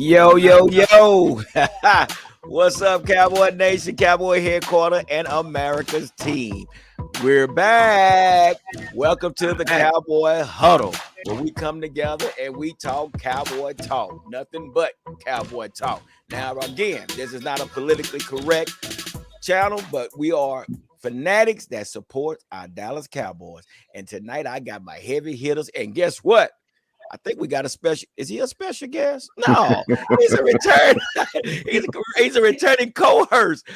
Yo, yo, yo. What's up, Cowboy Nation, Cowboy Headquarters, and America's team? We're back. Welcome to the Cowboy Huddle, where we come together and we talk cowboy talk. Nothing but cowboy talk. Now, again, this is not a politically correct channel, but we are fanatics that support our Dallas Cowboys. And tonight I got my heavy hitters. And guess what? I think we got a special. Is he a special guest? No, he's a return. he's a returning co-host.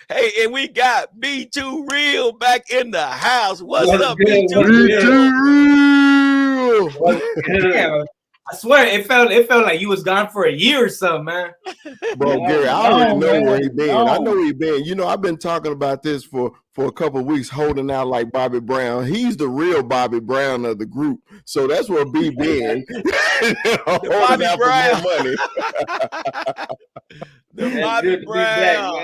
Hey, and we got B2 Real back in the house. What's up, B2 Real? Yeah, I swear it felt like you was gone for a year or something, man. Bro, Gary, I already know where he been. I know where he been. You know, I've been talking about this for a couple of weeks, holding out like Bobby Brown. He's the real Bobby Brown of the group. So that's where B been. Bobby Brown. Money. The Bobby Brown.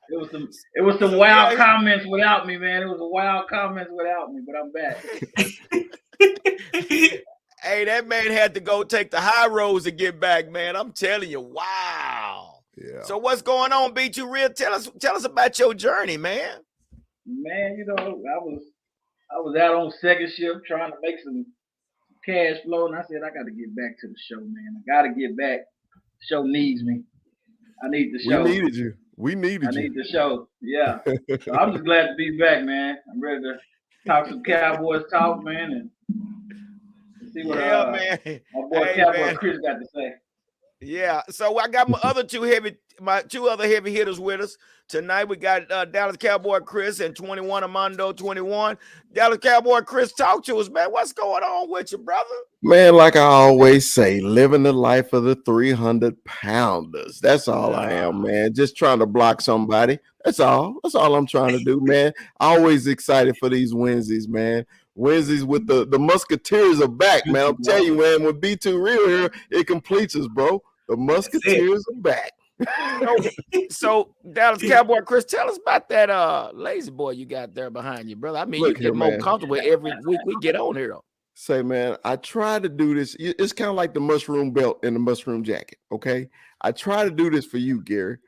It was some wild comments without me, man. It was a wild comments without me, but I'm back. Hey, that man had to go take the high roads to get back, man. I'm telling you, wow. Yeah. So what's going on, B2 Real? Tell us about your journey, man. Man, you know, I was out on second shift trying to make some cash flow, and I said I got to get back to the show, man. I got to get back. The show needs me. I need the show. We needed you. I need the show. Yeah. So I'm just glad to be back, man. I'm ready to talk some Cowboys talk, man, and see what man. My boy Cowboy Chris got to say. Yeah, so I got my two other heavy hitters with us tonight. We got Dallas Cowboy Chris and 21 Armando 21. Dallas Cowboy Chris, talk to us, man. What's going on with you, brother? Man, like I always say, living the life of the 300-pounders. That's all I am, man. Just trying to block somebody. That's all. That's all I'm trying to do, man. Always excited for these Wednesdays, man. Wednesdays with the Musketeers are back, man. I'm telling you, man, when B2 Real here, it completes us, bro. The Musketeers are back. So Dallas Cowboy Chris, tell us about that lazy boy you got there behind you, brother. I mean, you get more comfortable every week we get on here. Say, man, I try to do this. It's kind of like the mushroom belt and the mushroom jacket, okay? I try to do this for you, Gary.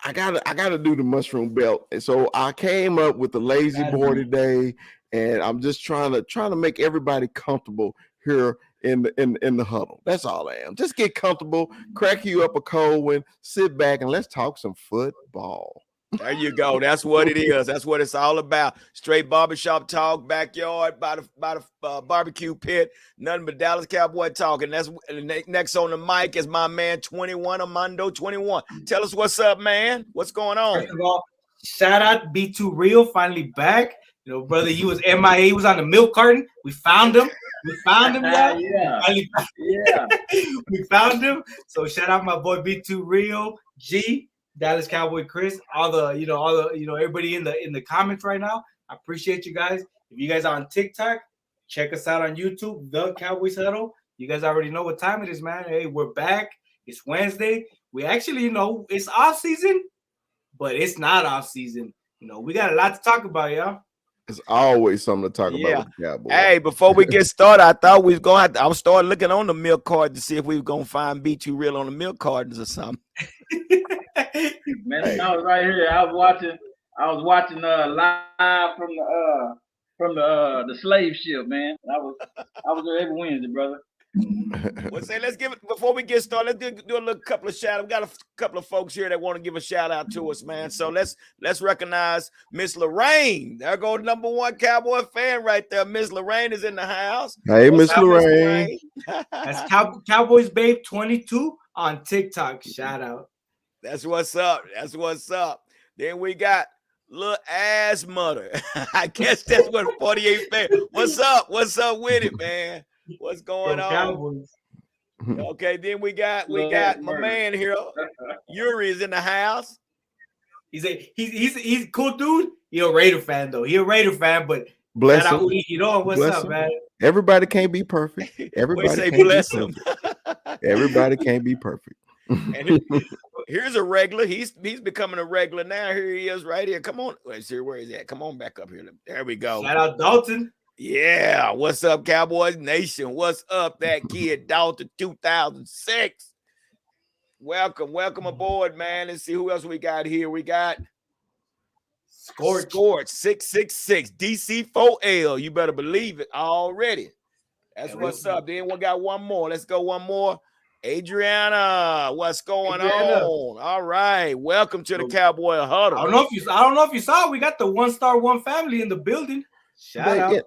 I gotta do the mushroom belt. And so I came up with the lazy boy today, and I'm just trying to make everybody comfortable here in the huddle. That's all I am. Just get comfortable, crack you up a cold one, sit back, and let's talk some football. There you go. That's what it is. That's what it's all about. Straight barbershop talk, backyard, by the barbecue pit. Nothing but Dallas Cowboy talk. And that's next on the mic is my man 21 Armando 21. Tell us what's up, man. What's going on? First of all, shout out B2 Real, finally back. You know, brother, he was MIA. He was on the milk carton. We found him. We found him. Yeah. We found him. So shout out my boy B2 Real, G, Dallas Cowboy Chris, all the everybody in the comments right now. I appreciate you guys. If you guys are on TikTok, check us out on YouTube, The Cowboys Huddle. You guys already know what time it is, man. Hey, we're back. It's Wednesday. We actually, it's off season, but it's not off season. We got a lot to talk about, y'all. It's always something to talk about with the Cowboys. Hey, before we get started, I thought we was going to I was starting looking on the milk card to see if we were going to find B2 Real on the milk cartons or something. Man, I was right here. I was watching live from the slave ship, man. I was there every Wednesday, brother. Let's say let's give it before we get started. Let's do a little couple of shout outs. We got a couple of folks here that want to give a shout out to us, man. So let's recognize Miss Lorraine. There goes number one Cowboy fan right there. Miss Lorraine is in the house. Hey, What's Miss up, Miss Lorraine. That's Cowboys Babe 22 on TikTok. Shout out. That's what's up. That's what's up. Then we got little ass mother. I guess that's what 48 fan. What's up? What's up with it, man? What's going From on? Cowboys. Okay, then we got Love my murder. man here. Yuri is in the house. He's a cool dude. He a Raider fan though. He a Raider fan, but Bless shout out him. Uli. What's Bless up, him. man? Everybody can't be perfect. We Everybody say can't bless be him. perfect. Everybody can't be perfect. And here's a regular. He's becoming a regular now. Here he is, right here. Come on, let's see where he's at. Come on back up here. There we go. Shout out Dalton. Yeah, what's up, Cowboys Nation? What's up, that kid Dalton 2006? Welcome aboard, man. Let's see who else we got here. We got Scorch 666 DC4L. You better believe it already. That's Yeah, what's up. Then we got one more. Let's go one more. Adriana, what's going on? All right, welcome to the Cowboy Huddle. I don't know if you saw. We got the 1-star 1 family in the building. Shout out.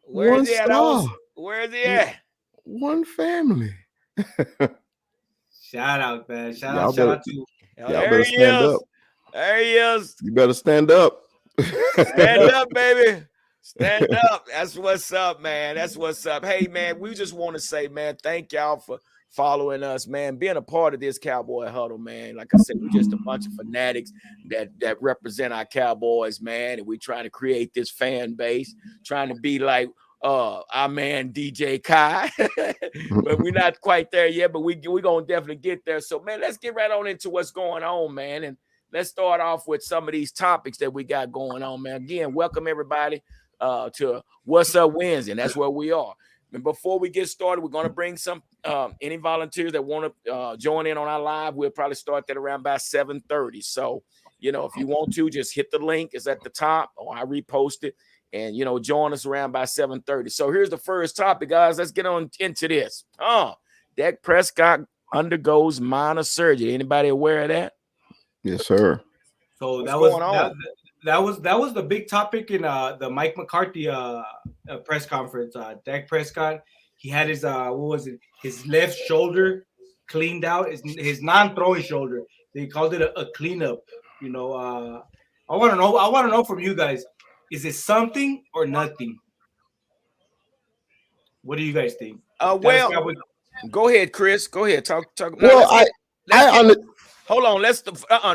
Where is he at? star. Where is he at? One family. Shout out, man. Shout Y'all out better- to Y'all There better he stand is. up. There he is. You better stand up. Stand up, baby. Stand up. That's what's up, man. That's what's up. Hey, man, we just want to say, man, thank y'all for following us, man, being a part of this Cowboy Huddle, man. Like I said, we're just a bunch of fanatics that represent our Cowboys, man, and we're trying to create this fan base, trying to be like our man DJ Kai, but we're not quite there yet, but we're going to definitely get there. So, man, let's get right on into what's going on, man, and let's start off with some of these topics that we got going on, man. Again, welcome everybody to What's Up Wednesday, and that's where we are. And before we get started, we're going to bring some any volunteers that want to join in on our live. We'll probably start that around by 7:30. So, if you want to, just hit the link. It's at the top, or I repost it, and join us around by 7:30. So here's the first topic, guys. Let's get on into this. Dak Prescott undergoes minor surgery. Anybody aware of that? Yes, sir. So What's that was going on? that was the big topic in the Mike McCarthy press conference. Dak Prescott, he had his his left shoulder cleaned out, his non-throwing shoulder. They called it a cleanup. I want to know from you guys, is it something or nothing? What do you guys think? Well, go ahead, Chris. Go ahead. Talk. Well, hold on.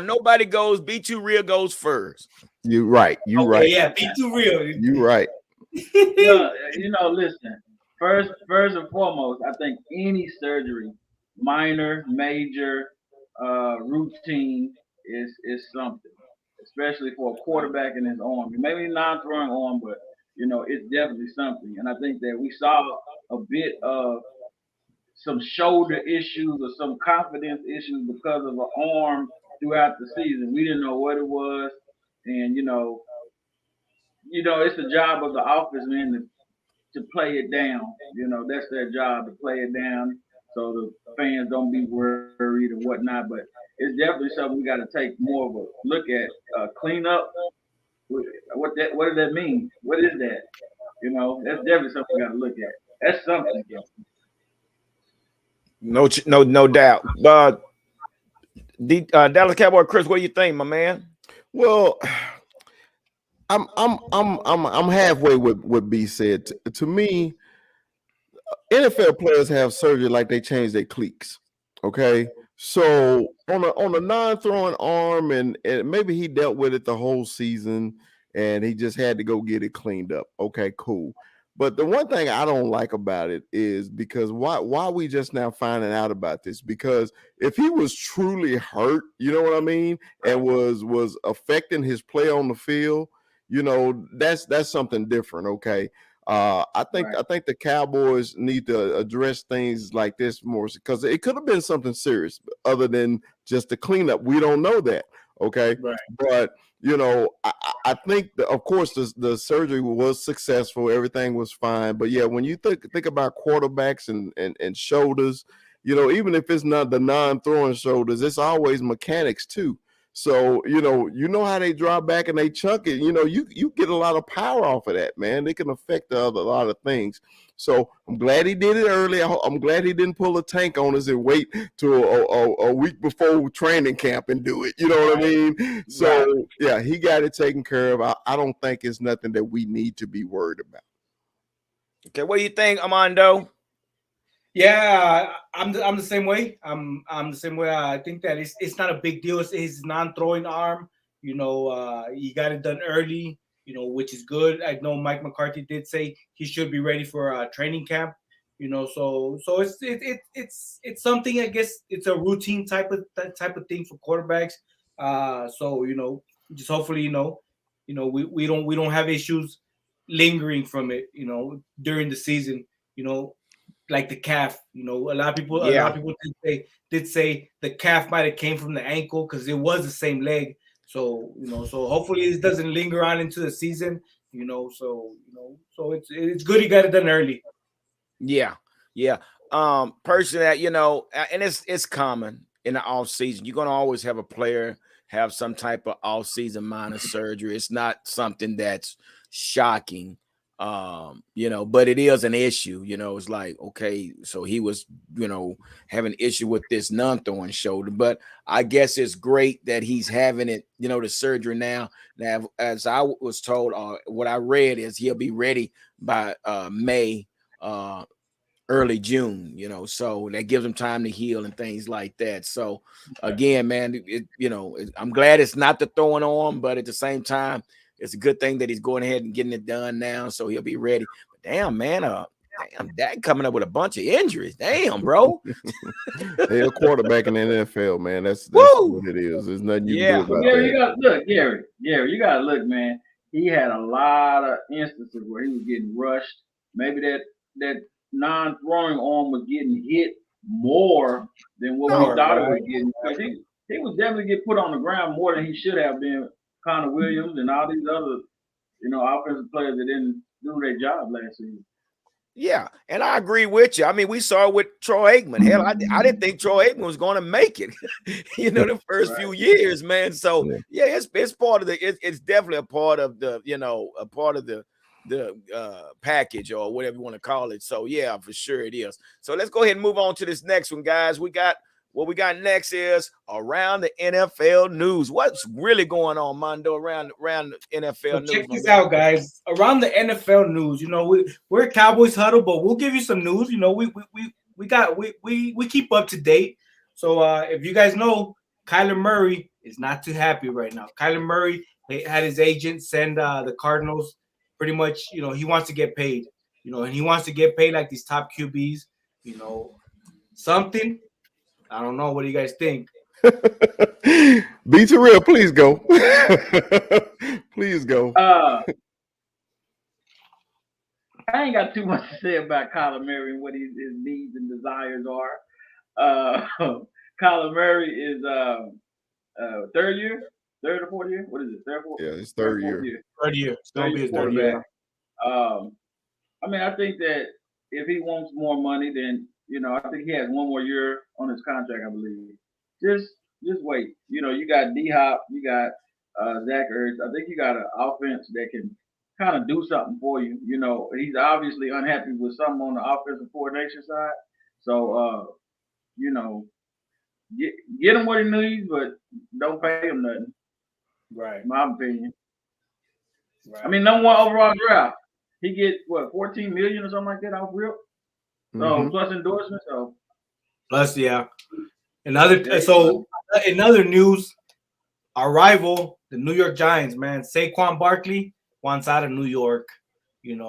Nobody goes. B2 Real goes first. You're right. You're right. Yeah, be too real. You're right. Listen. First and foremost, I think any surgery, minor, major, routine, is something, especially for a quarterback in his arm. Maybe non-throwing arm, but it's definitely something. And I think that we saw a bit of some shoulder issues or some confidence issues because of an arm throughout the season. We didn't know what it was, and it's the job of the office man to play it down. That's their job, to play it down so the fans don't be worried and whatnot. But it's definitely something we got to take more of a look at. Clean up. What does that mean? What is that? That's definitely something we got to look at. That's something. No doubt. Dallas Cowboy Chris, what do you think, my man? Well, I'm halfway with what B said. To me, NFL players have surgery like they change their cleats. Okay, so on a non-throwing arm, and maybe he dealt with it the whole season, and he just had to go get it cleaned up. Okay, cool. But the one thing I don't like about it is because why are we just now finding out about this? Because if he was truly hurt, you know what I mean, and was affecting his play on the field, that's something different. Okay. I think the Cowboys need to address things like this more, because it could have been something serious other than just the cleanup. We don't know that. Okay. Right. But I think, of course, the surgery was successful. Everything was fine. But yeah, when you think about quarterbacks and shoulders, even if it's not the non-throwing shoulders, it's always mechanics too. So you know how they drop back and they chunk it. You get a lot of power off of that, man. It can affect a lot of things. So I'm glad he did it early. I'm glad he didn't pull a tank on us and wait till a week before training camp and do it. You know what I mean? So yeah, he got it taken care of. I don't think it's nothing that we need to be worried about. Okay, what do you think, Armando? Yeah, I'm the same way. I'm the same way. I think that it's not a big deal. It's his non-throwing arm. He got it done early. Which is good. I know Mike McCarthy did say he should be ready for training camp. So it's something. I guess it's a routine type of thing for quarterbacks. So just hopefully we don't have issues lingering from it. During the season. Like the calf. A lot of people did say the calf might have came from the ankle because it was the same leg. So so hopefully it doesn't linger on into the season. So it's good he got it done early. Yeah. Personally, and it's common in the off season. You're gonna always have a player have some type of off season minor surgery. It's not something that's shocking. But it is an issue. It's like, okay, so he was, having an issue with this non-throwing shoulder, but I guess it's great that he's having it, the surgery now. Now, as I was told, what I read is he'll be ready by May, early June, so that gives him time to heal and things like that. So again, man, I'm glad it's not the throwing arm, but at the same time, it's a good thing that he's going ahead and getting it done now, so he'll be ready. But damn, man, that coming up with a bunch of injuries. Damn, bro. Hey, a quarterback in the NFL, man. That's what it is. There's nothing you can do about that. You got look, Gary. You gotta look, man. He had a lot of instances where he was getting rushed. Maybe that non-throwing arm was getting hit more than what we thought it was getting. He was definitely get put on the ground more than he should have been. Connor Williams and all these other, offensive players that didn't do their job last season. Yeah, and I agree with you. I mean, we saw it with Troy Aikman. Hell, I didn't think Troy Aikman was going to make it, the first few years, man. So yeah, it's part of it's definitely a part of the, a part of the package or whatever you want to call it. So yeah, for sure it is. So let's go ahead and move on to this next one, guys. What we got next is around the NFL news. What's really going on, Mondo, around the NFL news? Check this out, guys. Around the NFL news, we're Cowboys Huddle, but we'll give you some news. We keep up to date. So if you guys know, Kyler Murray is not too happy right now. Kyler Murray had his agent send the Cardinals pretty much, he wants to get paid, and he wants to get paid like these top QBs, something. I don't know. What do you guys think? Be too real. Please go. Please go. I ain't got too much to say about Kyler Murray and what his needs and desires are. Kyler Murray is third or fourth year. What is it? Third, fourth? Yeah, it's third year. Third year. It's gonna be his third year. I think that if he wants more money, then I think he has one more year on his contract, I believe. Just wait. You got D-Hop, you got Zach Ertz. I think you got an offense that can kind of do something for you. He's obviously unhappy with something on the offensive coordination side. So, get him what he needs, but don't pay him nothing. Right. In my opinion. Right. I mean, number one overall draft. He gets, 14 million or something like that off rip? So plus endorsement, so plus in other news, our rival, the New York Giants, man, Saquon Barkley wants out of New York. Chris,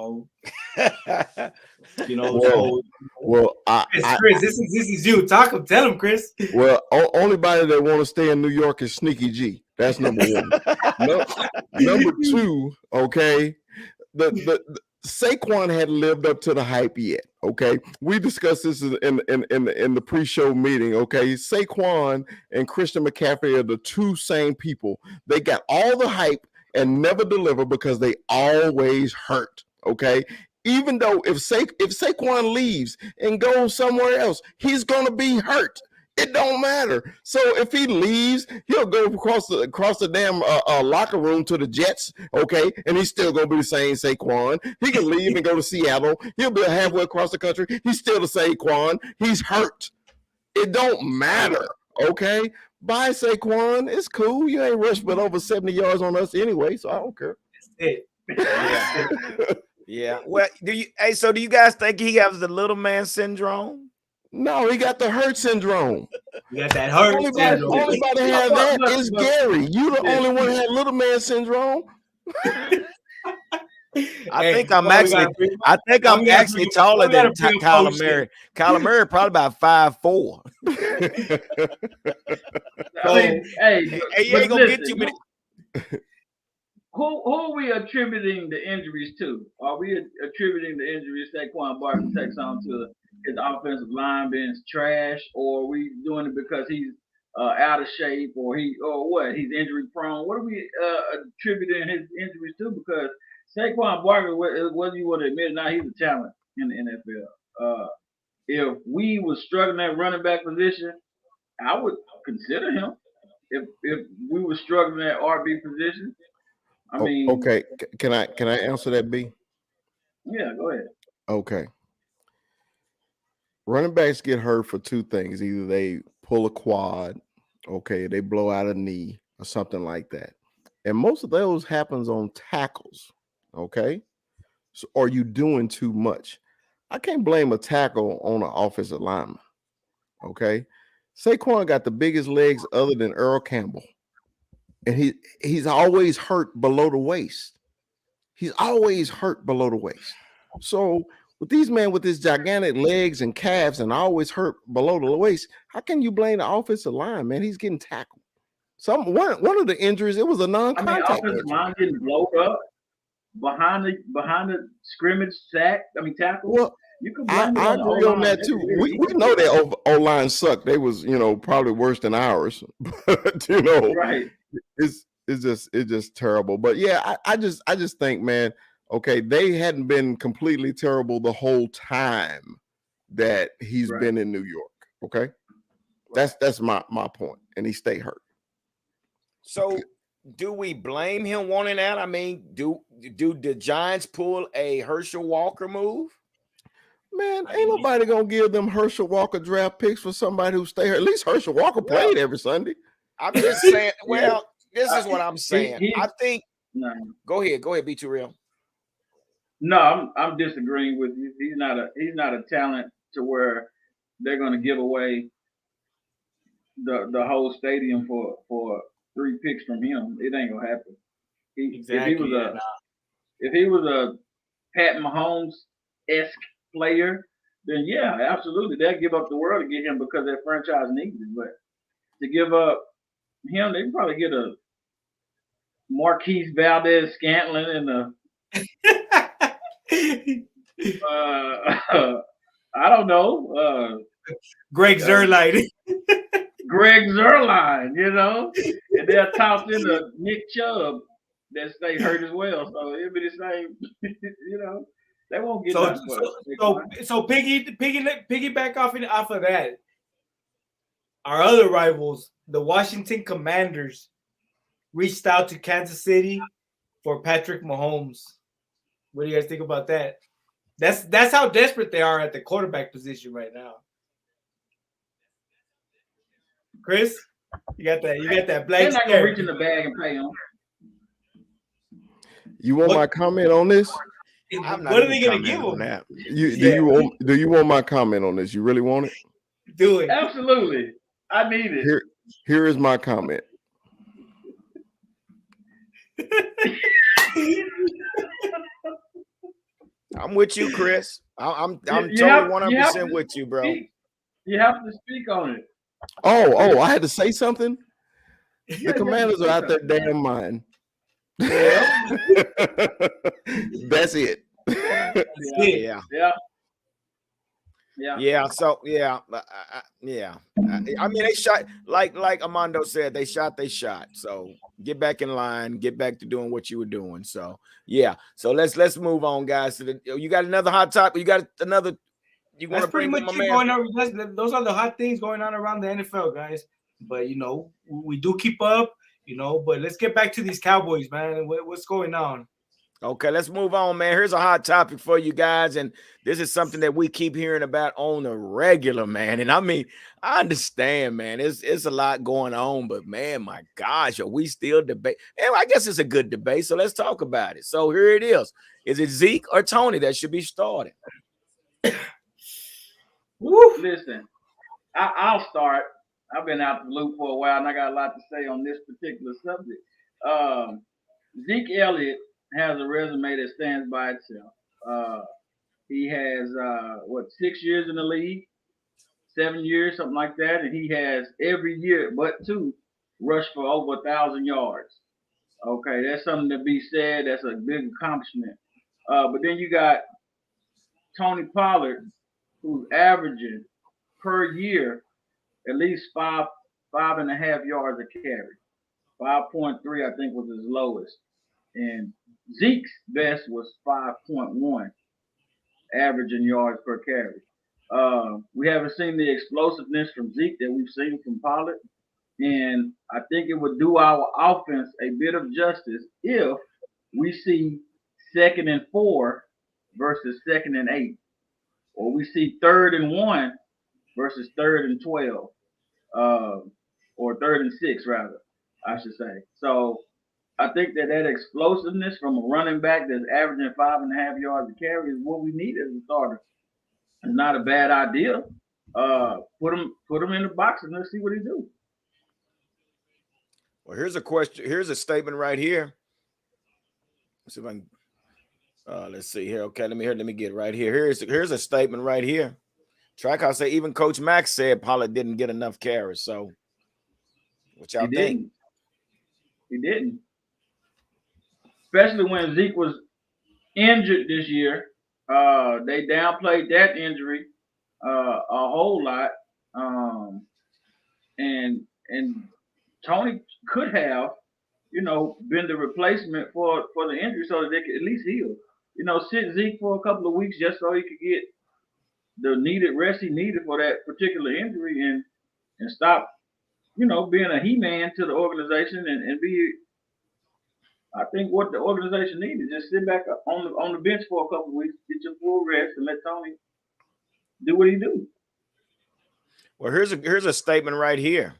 this is you. Tell him, Chris. Well, only body that want to stay in New York is Sneaky G. That's number one. Number two, okay, the Saquon hadn't lived up to the hype yet. Okay, we discussed this in the pre-show meeting. Okay, Saquon and Christian McCaffrey are the two same people. They got all the hype and never deliver because they always hurt. Okay. Even though if Saquon leaves and goes somewhere else, he's gonna be hurt. It don't matter. So if he leaves, he'll go across the damn locker room to the Jets, okay, and he's still gonna be the same Saquon. He can leave and go to Seattle. He'll be halfway across the country. He's still the Saquon. He's hurt. It don't matter, okay. Bye, Saquon. It's cool. You ain't rushed but over 70 yards on us anyway, so I don't care. Yeah. Yeah. Well, do you guys think he has the little man syndrome? No, he got the hurt syndrome. You got that hurt syndrome. Only body have that is Gary. You the only one that had little man syndrome. I think I'm actually taller than Kyler Murray. Kyler Murray probably about 5'4". Hey, you ain't gonna get too many. Who are we attributing the injuries to? Are we attributing the injuries Saquon Barkley takes on to his offensive line being trash, or are we doing it because he's out of shape, or what? He's injury prone. What are we attributing his injuries to? Because Saquon Barkley, whether you want to admit it or not, he's a talent in the NFL. If we were struggling at running back position, I would consider him. If we were struggling at RB position. I mean, okay. Can I answer that, B? Yeah, go ahead. Okay. Running backs get hurt for two things. Either they pull a quad, okay, they blow out a knee or something like that. And most of those happens on tackles, okay? So, or you doing too much. I can't blame a tackle on an offensive lineman, okay? Saquon got the biggest legs other than Earl Campbell. And he's always hurt below the waist. He's always hurt below the waist. So with these men with his gigantic legs and calves and always hurt below the waist, how can you blame the offensive line, man? He's getting tackled. One of the injuries, it was a non-contact. Offensive line getting blown up behind the scrimmage tackle. Well, I agree on that too. We know that O-line sucked. They was, probably worse than ours. But right. It's just terrible. But yeah, I just think, man, okay, they hadn't been completely terrible the whole time that he's been in New York. Okay. That's my point. And he stayed hurt. So do we blame him wanting that? I mean, do the Giants pull a Herschel Walker move? Man, ain't nobody gonna give them Herschel Walker draft picks for somebody who stay hurt. At least Herschel Walker played every Sunday. I'm just saying. Well, this is what I'm saying. I think. No. Go ahead. Be too real. No, I'm disagreeing with you. He's not a talent to where they're going to give away the whole stadium for 3 picks from him. It ain't gonna happen. If he was a Pat Mahomes-esque player, then yeah, absolutely, they'd give up the world to get him because their franchise needs it. But to give up him, they probably get a Marquise Valdez-Scantling and I don't know, Greg Zuerlein. Greg Zuerlein, and they're tossed into Nick Chubb that stay hurt as well. So it'll be the same, They won't get so piggyback off of that. Our other rivals, the Washington Commanders, reached out to Kansas City for Patrick Mahomes. What do you guys think about that? That's how desperate they are at the quarterback position right now. Chris, you got that blank. They're not gonna reach in the bag and pay him. You want my comment on this? What are they gonna give him? Do you want my comment on this? You really want it? Do it. Absolutely. I need it. Here is my comment. I'm with you, Chris. I'm totally 100% with you, bro. You have to speak on it. Oh, I had to say something. The Commanders are out their damn mind. Yeah. That's it. Yeah. Yeah. Yeah. So yeah, yeah. I mean, they shot like Armando said. They shot. So get back in line. Get back to doing what you were doing. So yeah. So let's move on, guys. You got another hot topic. You got another. You want That's to pretty bring up much my it man? going on. Those are the hot things going on around the NFL, guys. But we do keep up. But let's get back to these Cowboys, man. What's going on? Okay, let's move on, man. Here's a hot topic for you guys, and this is something that we keep hearing about on the regular, man. And I mean, I understand, man. It's a lot going on, but man, my gosh, are we still debate? And I guess it's a good debate, so let's talk about it. So here it is: is it Zeke or Tony that should be started? Woo! Listen, I'll start. I've been out the loop for a while, and I got a lot to say on this particular subject. Um, Zeke Elliott has a resume that stands by itself. He has 6 years in the league, 7 years, something like that, and he has every year but two rushed for over 1,000 yards. Okay, that's something to be said. That's a big accomplishment. But then you got Tony Pollard, who's averaging per year at least five and a half yards a carry. 5.3, I think, was his lowest. And Zeke's best was 5.1 averaging yards per carry. We haven't seen the explosiveness from Zeke that we've seen from Pollard. And I think it would do our offense a bit of justice if we see 2nd and 4 versus 2nd and 8, or we see 3rd and 1 versus 3rd and 12, uh, or 3rd and 6 rather, I should say. So I think that explosiveness from a running back that's averaging 5.5 yards a carry is what we need as a starter. It's not a bad idea. Put him in the box and let's see what he do. Well, here's a question. Here's a statement right here. Let's see if I can. Let's see here. Okay, let me get it right here. Here's a statement right here. Trackhouse say even Coach Max said Pollard didn't get enough carries. So, what y'all He think? didn't. He didn't. Especially when Zeke was injured this year. They downplayed that injury a whole lot. And Tony could have, been the replacement for the injury so that they could at least heal. Sit Zeke for a couple of weeks just so he could get the needed rest he needed for that particular injury and stop, being a he-man to the organization and be. I think what the organization needs is just sit back on the bench for a couple of weeks, get your full rest, and let Tony do what he do. Well, here's a statement right here,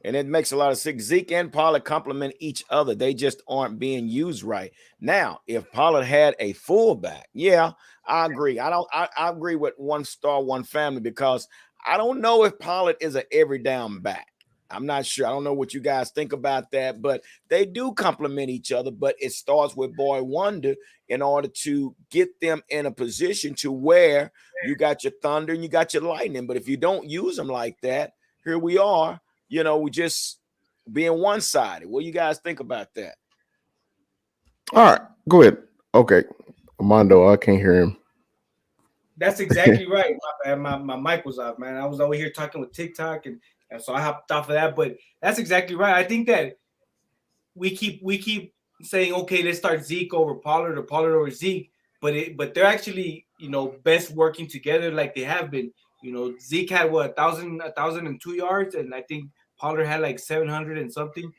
and it makes a lot of sense. Zeke and Pollard complement each other. They just aren't being used right. Now, if Pollard had a fullback, yeah, I agree. I agree with one star, one family, because I don't know if Pollard is an every down back. I'm not sure. I don't know what you guys think about that, but they do complement each other. But it starts with Boy Wonder in order to get them in a position to where you got your thunder and you got your lightning. But if you don't use them like that, here we are, we just being one-sided. What do you guys think about that? All right, go ahead. Okay, Armando, I can't hear him. That's exactly right. My mic was off, man. I was over here talking with TikTok, and so I hopped off of that. But that's exactly right. I think that we keep saying, okay, let's start Zeke over Pollard or Pollard over Zeke, but they're actually best working together like they have been. Zeke had 1,002 yards, and I think Pollard had like 700 and something.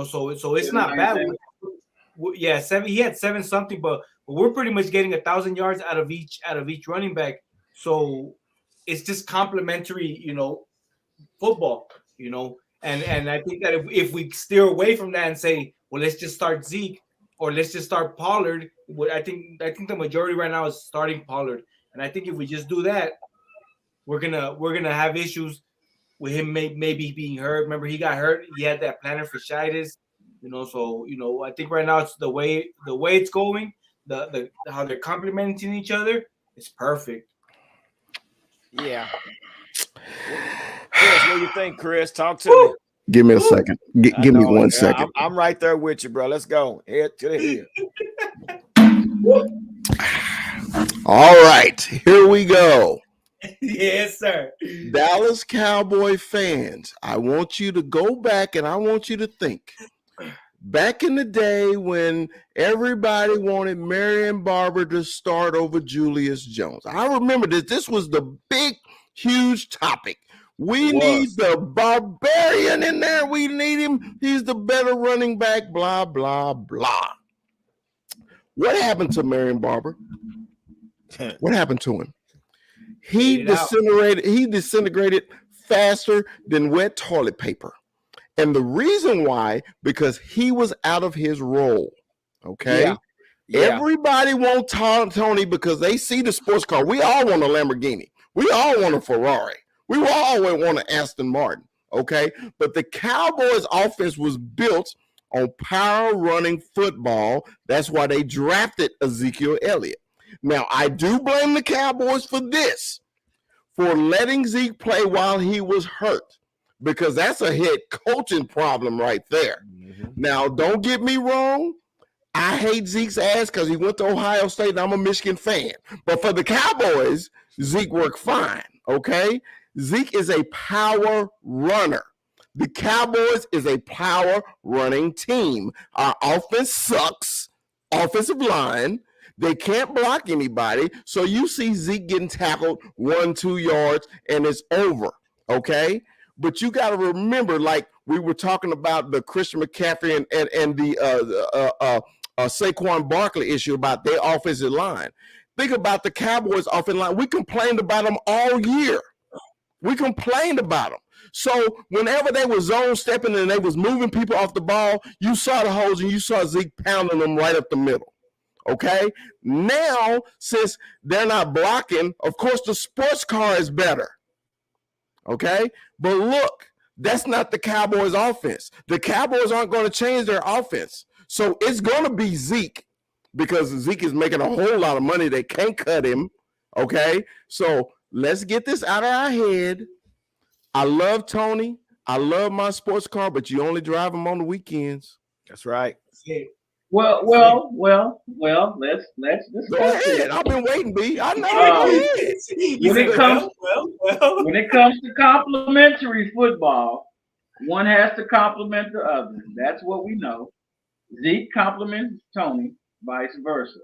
So it's not bad. Yeah, seven. He had 7 something, but we're pretty much getting 1,000 yards out of each running back. So it's just complementary, football, and I think that if we steer away from that and say, well, let's just start Zeke or let's just start Pollard, I think the majority right now is starting Pollard, and I think if we just do that, we're gonna have issues with him maybe being hurt. Remember, he got hurt. He had that plantar fasciitis. So I think right now it's the way it's going, the how they're complementing each other. It's perfect. Yeah. Chris, what do you think, Chris? Talk to me. Give me a second. Give me 1 second. I'm right there with you, bro. Let's go. Head to the hill. All right, here we go. Yes, sir. Dallas Cowboy fans, I want you to go back and I want you to think. Back in the day when everybody wanted Marion Barber to start over Julius Jones. I remember this. This was the big, huge topic. We need the barbarian in there. We need him. He's the better running back, blah, blah, blah. What happened to Marion Barber? What happened to him? He disintegrated faster than wet toilet paper. And the reason why, because he was out of his role. Okay. Yeah. Everybody wants Tony because they see the sports car. We all want a Lamborghini. We all want a Ferrari. We all want an Aston Martin. Okay. But the Cowboys offense was built on power running football. That's why they drafted Ezekiel Elliott. Now, I do blame the Cowboys for this, for letting Zeke play while he was hurt, because that's a head coaching problem right there. Mm-hmm. Now, don't get me wrong. I hate Zeke's ass because he went to Ohio State and I'm a Michigan fan. But for the Cowboys, Zeke worked fine, okay? Zeke is a power runner. The Cowboys is a power running team. Our offense sucks. Offensive line. They can't block anybody. So you see Zeke getting tackled 1-2 yards and it's over, okay? But you got to remember, like we were talking about the Christian McCaffrey and the Saquon Barkley issue about their offensive line. Think about the Cowboys offensive line. We complained about them all year. We complained about them. So whenever they were zone stepping and they was moving people off the ball, you saw the holes and you saw Zeke pounding them right up the middle. Okay, now since they're not blocking, of course the sports car is better. Okay, but look, that's not the Cowboys offense. The Cowboys aren't going to change their offense. So it's going to be Zeke because Zeke is making a whole lot of money. They can't cut him. Okay, so let's get this out of our head. I love Tony. I love my sports car, but you only drive them on the weekends. That's right. Well. Let's go ahead. I've been waiting, B. I know. When it comes to complimentary football, one has to compliment the other. That's what we know. Zeke compliments Tony, vice versa.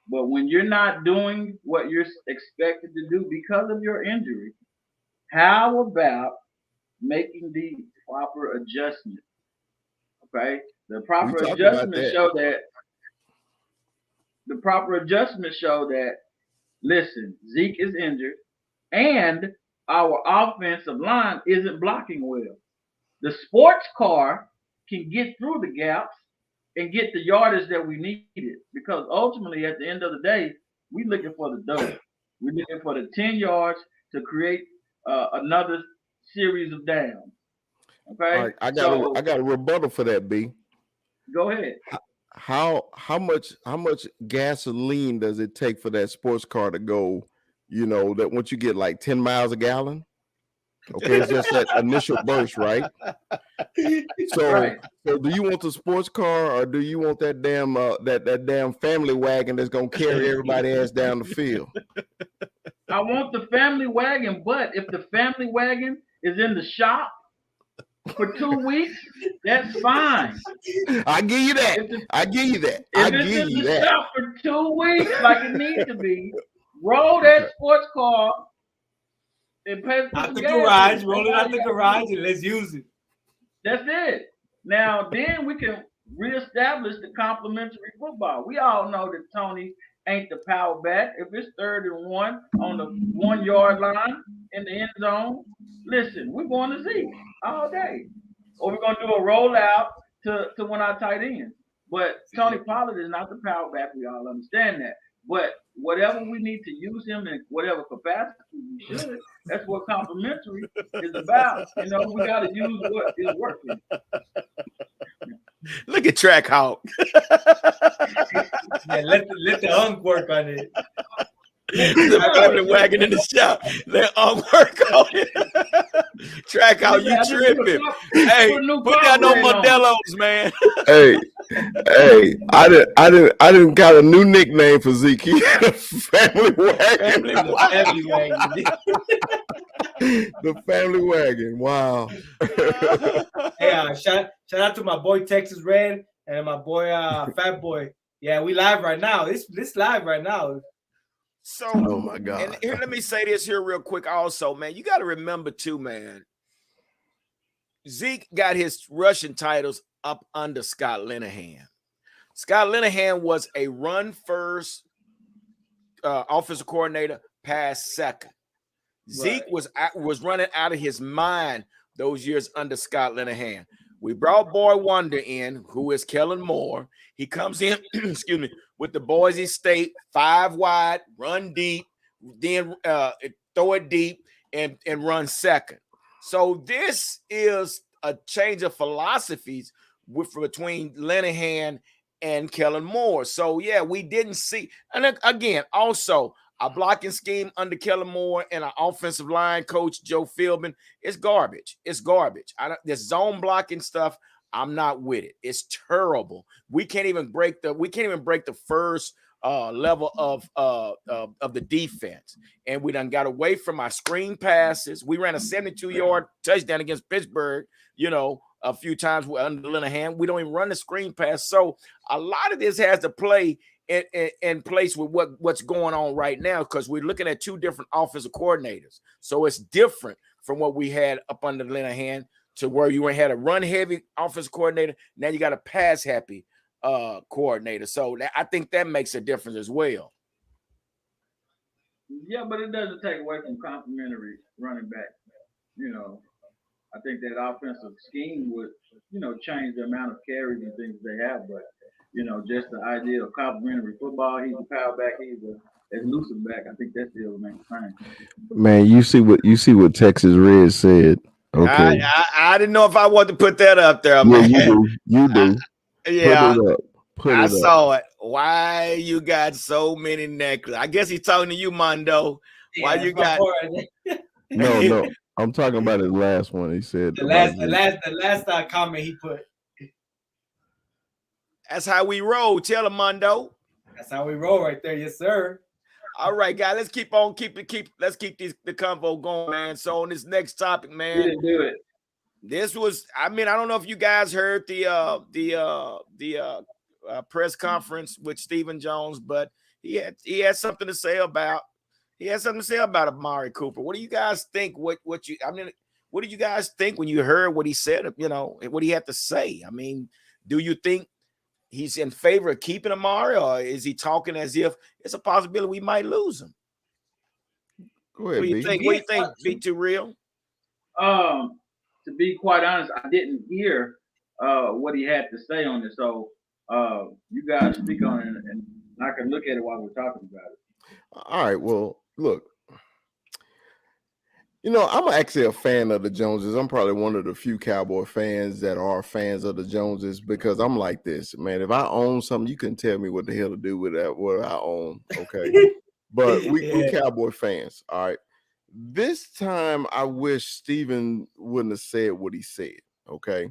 But when you're not doing what you're expected to do because of your injury, how about making the proper adjustment? Okay. The proper adjustment show that, listen, Zeke is injured and our offensive line isn't blocking well. The sports car can get through the gaps and get the yardage that we needed, because ultimately at the end of the day, we're looking for the dub. We're looking for the 10 yards to create another series of downs. Okay. All right, I got a rebuttal for that, B. Go ahead. How much gasoline does it take for that sports car to go, that once you get like 10 miles a gallon? Okay, it's just that initial burst, right? So do you want the sports car or do you want that damn that damn family wagon that's gonna carry everybody else down the field? I want the family wagon, but if the family wagon is in the shop for 2 weeks, that's fine. I give you that. If it's in the shop for 2 weeks, like it needs to be, roll that sports car and pay for out the garage, roll it out the garage, and let's use it. That's it. Now, then we can reestablish the complimentary football. We all know that Tony ain't the power back. If it's 3rd and 1 on the 1 yard line in the end zone, listen, we're going to Zeke all day. Or we're going to do a rollout to one of our tight ends. But Tony Pollard is not the power back. We all understand that. But whatever we need to use him in whatever capacity we should, that's what complimentary is about. We got to use what is working. Look at Track Hawk. Yeah, let the unk work on it. The family wagon in the shop. Let unk work on it. Track out, you I just tripping. Hey, put a new put that on carburetor on. Modelo's, man. Hey, I didn't got a new nickname for Zeke. He had a family wagon. Family wagon. The family wagon. Wow. Hey, shout out to my boy Texas Red and my boy Fat Boy. Yeah, we live right now. This live right now. So, Oh my God. And here, let me say this here real quick. Also, man, you got to remember too, man. Zeke got his rushing titles up under Scott Linehan. Scott Linehan was a run first offensive coordinator, pass second. Zeke was running out of his mind those years under Scott Linehan. We brought Boy Wonder in, who is Kellen Moore. He comes in, excuse me, with the Boise State 5 wide, run deep, then throw it deep and run second. So this is a change of philosophies between Linehan and Kellen Moore. So yeah, we didn't see. And again, also a blocking scheme under Kellen Moore and an offensive line coach Joe Philbin is garbage. It's garbage. This zone blocking stuff, I'm not with it. It's terrible. We can't even break the first level of the defense. And we done got away from our screen passes. We ran a 72-yard touchdown against Pittsburgh, a few times under Linehan. We don't even run the screen pass. So a lot of this has to play in place with what's going on right now, because we're looking at two different offensive coordinators. So it's different from what we had up under Linehan to where you had a run-heavy offensive coordinator. Now you got a pass-happy coordinator. So I think that makes a difference as well. Yeah, but it doesn't take away from complimentary running back. I think that offensive scheme would, change the amount of carries and things they have. But, just the idea of complimentary football, he's a power back, he's a elusive back. I think that still remains fine. Man, you see what Texas Red said. Okay. I didn't know if I wanted to put that up there, man. You do. Yeah. Put it I up. saw it. Why you got so many necklaces? I guess he's talking to you, Mondo. Why you got? No. I'm talking about his last one. He said the last comment he put. That's how we roll. Tell him, Mondo. That's how we roll right there, yes, sir. All right, guys. Let's keep the convo going, man. So on this next topic, man. We didn't do it. This was, I don't know if you guys heard the press conference with Stephen Jones, but he had something to say about Amari Cooper. What do you guys think? What do you guys think when you heard what he said? What he had to say. Do you think he's in favor of keeping Amari, or is he talking as if it's a possibility we might lose him? Go ahead, What do you think? What do you think? Be too real. To be quite honest, I didn't hear what he had to say on this. So you guys speak on it, and I can look at it while we're talking about it. All right. Well, look. I'm actually a fan of the Joneses. I'm probably one of the few Cowboy fans that are fans of the Joneses, because I'm like this, man. If I own something, you can tell me what the hell to do with that, what I own. Okay. But we Cowboy fans. All right. This time I wish Steven wouldn't have said what he said. Okay.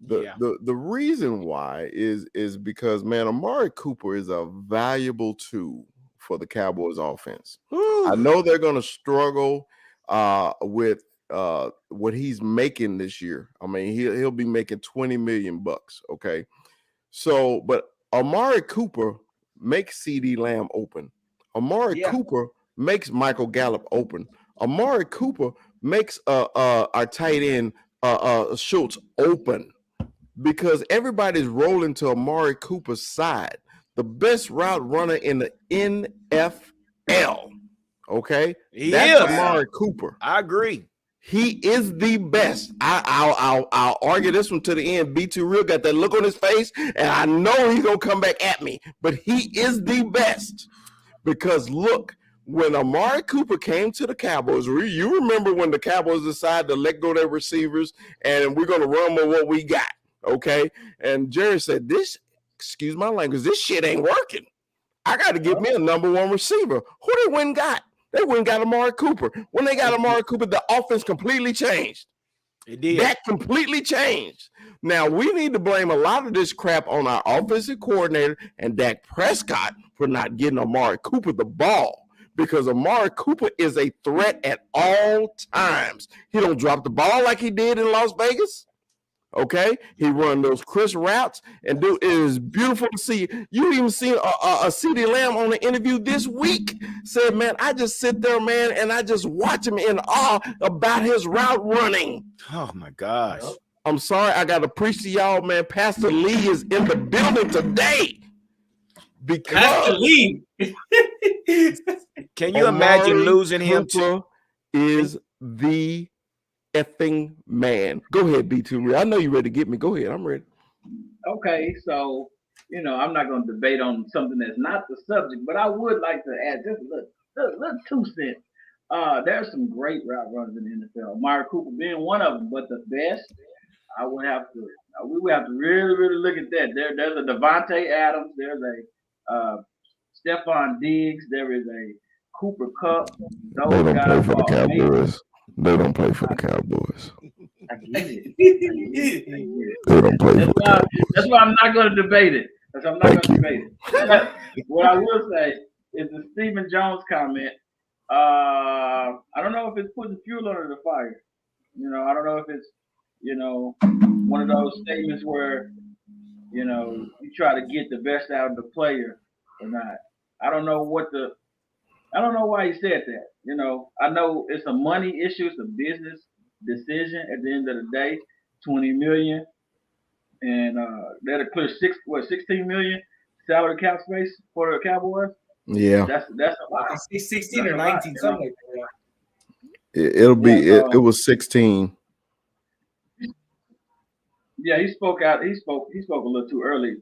The reason why is because, man, Amari Cooper is a valuable tool for the Cowboys offense. Ooh. I know they're going to struggle with what he's making this year. He'll be making $20 million. Okay. So, but Amari Cooper makes CeeDee Lamb open. Amari Cooper makes Michael Gallup open. Amari Cooper makes our tight end Schultz open, because everybody's rolling to Amari Cooper's side. The best route runner in the NFL. Okay, that's Amari Cooper. I agree. He is the best. I'll argue this one to the end. Be Too Real got that look on his face, and I know he's gonna come back at me. But he is the best, because look, when Amari Cooper came to the Cowboys, you remember when the Cowboys decided to let go their receivers and we're gonna run with what we got. Okay, and Jerry said, "This, excuse my language, this shit ain't working. I got to get me a number one receiver." Who they went and got? They went and got Amari Cooper. When they got Amari Cooper, the offense completely changed. It did. That completely changed. Now we need to blame a lot of this crap on our offensive coordinator and Dak Prescott for not getting Amari Cooper the ball, because Amari Cooper is a threat at all times. He don't drop the ball like he did in Las Vegas. Okay, he run those crisp routes, and dude, it is beautiful to see. You even seen a CeeDee Lamb on the interview this week said, "Man, I just sit there, man, and I just watch him in awe about his route running." Oh my gosh! I'm sorry, I got to preach to y'all, man. Pastor Lee is in the building today because Pastor Lee. Can you imagine Amari losing him Cooper is the effing man. Go ahead, B2. I know you're ready to get me. Go ahead. I'm ready. Okay, so I'm not going to debate on something that's not the subject, but I would like to add just a little 2 cents. There's some great route runners in the NFL. Amari Cooper being one of them, but the best, we would have to really, really look at that. There's a Devontae Adams. There's a Stephon Diggs. There is a Cooper Kupp. They don't play for the Cowboys. They don't play for the Cowboys. I get it. They don't play for the Cowboys. That's why I'm not going to debate it. What I will say is the Stephen Jones comment. I don't know if it's putting fuel under the fire. I don't know if it's, one of those statements where, you try to get the best out of the player or not. I don't know why he said that. I know it's a money issue, it's a business decision at the end of the day. $20 million, and that'll clear 16 million salary cap space for the Cowboys. Yeah, that's a lot. 16 or 19, something like that. It'll be. It was 16. Yeah, he spoke out. He spoke a little too early.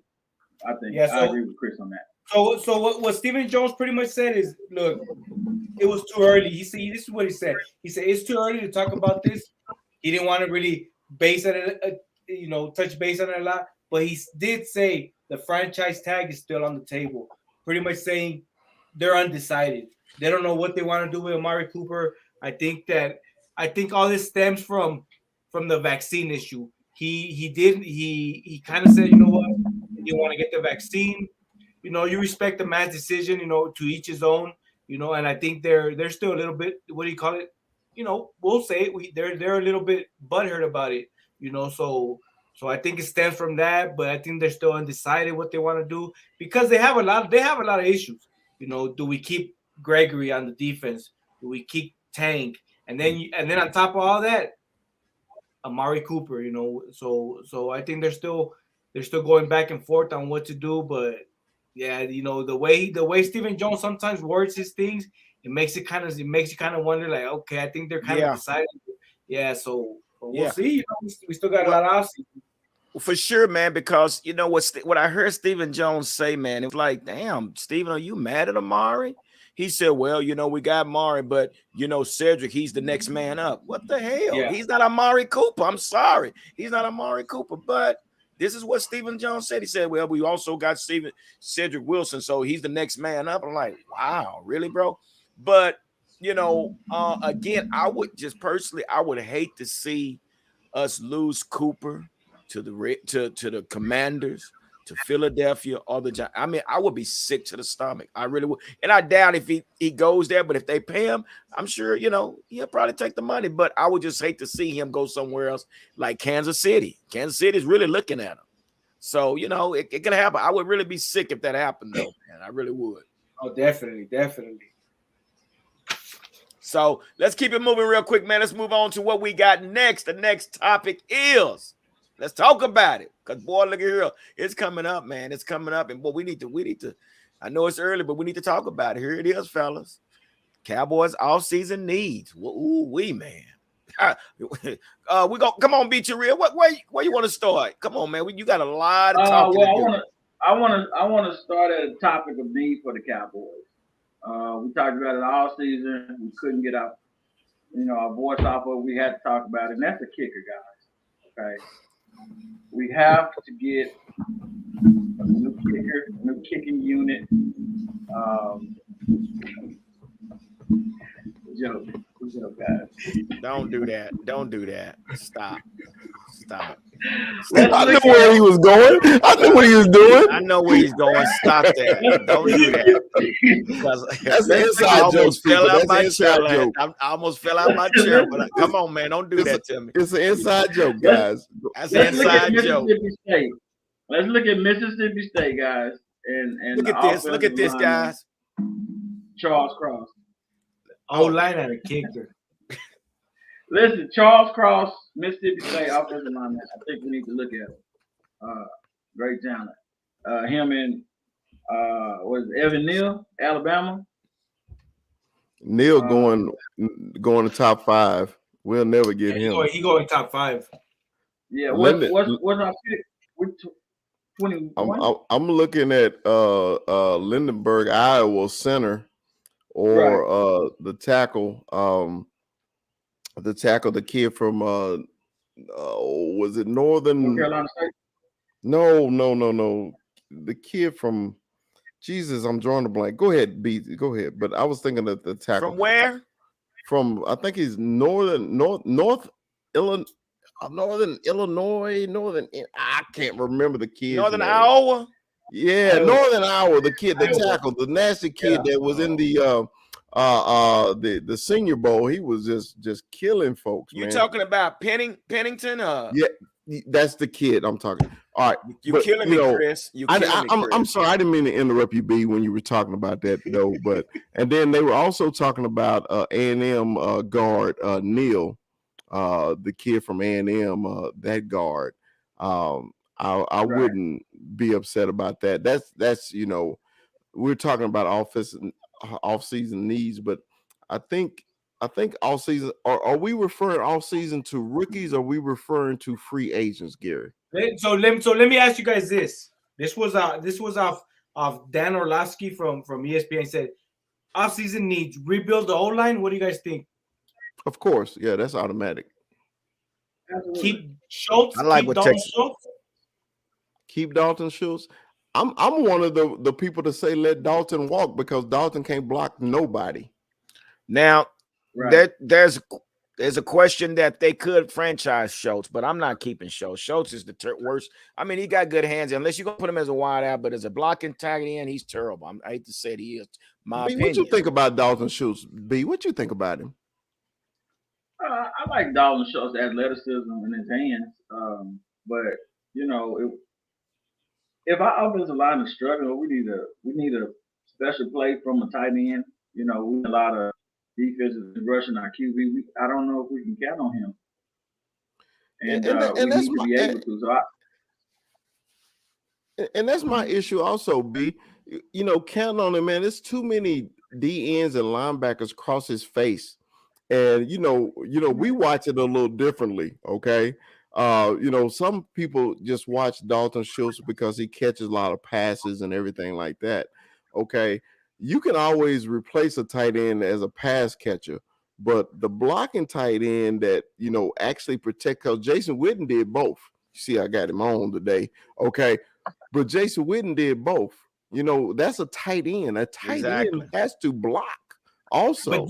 I think. Yeah, I agree with Chris on that. So what Stephen Jones pretty much said is, look, it was too early. This is what he said. He said it's too early to talk about this. He didn't want to really base it, touch base on it a lot. But he did say the franchise tag is still on the table. Pretty much saying they're undecided. They don't know what they want to do with Amari Cooper. I think all this stems from the vaccine issue. He kind of said, you know what, you want to get the vaccine. You respect the man's decision, to each his own, and I think they're still a little bit, what do you call it? We'll say it. They're a little bit butthurt about it, so I think it stems from that, but I think they're still undecided what they want to do because they have a lot of issues. Do we keep Gregory on the defense? Do we keep Tank? And then on top of all that, Amari Cooper, so I think they're still going back and forth on what to do, but yeah, the way Stephen Jones sometimes words his things, it makes you kind of wonder, like, okay, I think they're kind of decided. Yeah, so we'll see. We still got a lot of offseason. For sure, man, because what I heard Stephen Jones say, man, it was like, damn, Stephen, are you mad at Amari? He said, well, we got Amari, but Cedric, he's the next man up. What the hell? Yeah. He's not Amari Cooper. I'm sorry. He's not Amari Cooper, but this is what Stephen Jones said. He said, well, we also got Cedric Wilson, so he's the next man up. I'm like, wow, really, bro? But, again, I would hate to see us lose Cooper to the Commanders, to Philadelphia, or the Giants. I mean, I would be sick to the stomach. I really would. And I doubt if he goes there, but if they pay him, I'm sure, he'll probably take the money. But I would just hate to see him go somewhere else like Kansas City. Kansas City is really looking at him. So, it can happen. I would really be sick if that happened, though, man. I really would. Oh, definitely. So let's keep it moving real quick, man. Let's move on to what we got next. The next topic is, let's talk about it. Because, boy, look at here. It's coming up, man. It's coming up. And, boy, we need to, I know it's early, but we need to talk about it. Here it is, fellas. Cowboys offseason needs. Ooh-wee, man. We go. Come on, be real. Where you want to start? Come on, man. You got a lot of talking to do. I want to start at a topic of need for the Cowboys. We talked about it all season. We couldn't get our voice off of it. We had to talk about it, and that's the kicker, guys. Okay, we have to get a new kicker, a new kicking unit. Good joke, guys. Don't do that. Don't do that. Stop. Let's I knew look where at. he was going. I knew what he was doing. I know where he's going. Stop that. Don't do that. Because That's an I inside joke, almost fell people. out That's my an inside chair. joke. I almost fell out my chair. But come on, man. Don't do that to me. It's an inside joke, guys. That's an Let's look at inside joke. Mississippi State. Let's look at Mississippi State, guys, and Look the at this. Look at offensive this, lineman, guys. Charles Cross. O-line and a kicker. Listen, Charles Cross, Mississippi State offensive lineman. I think we need to look at him. Great talent. Him and what is it, Evan Neal, Alabama. Neil going to top 5. We'll never get him. He going top 5. Yeah, Linda- what's our pick? We're 21. I'm looking at Lindenberg, Iowa center, or the tackle, the kid from was it Northern North Carolina State? No. The kid from Jesus, I'm drawing a blank. Go ahead, B. Go ahead. But I was thinking of the tackle From where? From I think he's North Illinois. I can't remember the kid. Northern Iowa. Yeah, Northern Iowa. The kid, the tackle, the nasty kid that was in the Senior Bowl. He was just killing folks. You man. talking about Pennington? Yeah, that's the kid I'm talking. All right, You killing me, Chris. You killing me, Chris. I'm sorry, I didn't mean to interrupt you, B, when you were talking about that though. But and then they were also talking about A&M guard Neil, the kid from A&M, that guard. I wouldn't be upset about that. That's we're talking about off-season needs, but I think all season. Are we referring all season to rookies? Or are we referring to free agents, Gary? So let me ask you guys this. This was off Dan Orlovsky from ESPN. He said offseason needs rebuild the O-line. What do you guys think? Of course, yeah, that's automatic. Keep Schultz. I like keep what Dalton Texas. Schultz. Keep Dalton Schultz. I'm one of the people to say let Dalton walk because Dalton can't block nobody. Now, Right. there's a question that they could franchise Schultz, but I'm not keeping Schultz. Schultz is the worst. I mean, he got good hands, unless you're gonna put him as a wide out, but as a blocking tight end, he's terrible. I hate to say it, he is. My B, opinion. what you think about Dalton Schultz? B, what you think about him? I like Dalton Schultz's athleticism in his hands, but if our offensive line is struggling, we need a special play from a tight end. We need a lot of defensive rushing our QB. I don't know if we can count on him, and we that's need to be able to. So and that's my issue also, B. Count on him, man. There's too many D ends and linebackers cross his face. And we watch it a little differently, okay? Some people just watch Dalton Schultz because he catches a lot of passes and everything like that. Okay. You can always replace a tight end as a pass catcher, but the blocking tight end that actually protect, because Jason Witten did both. You see, I got him on today. Okay. But Jason Witten did both. That's a tight end. A tight end has to block also. But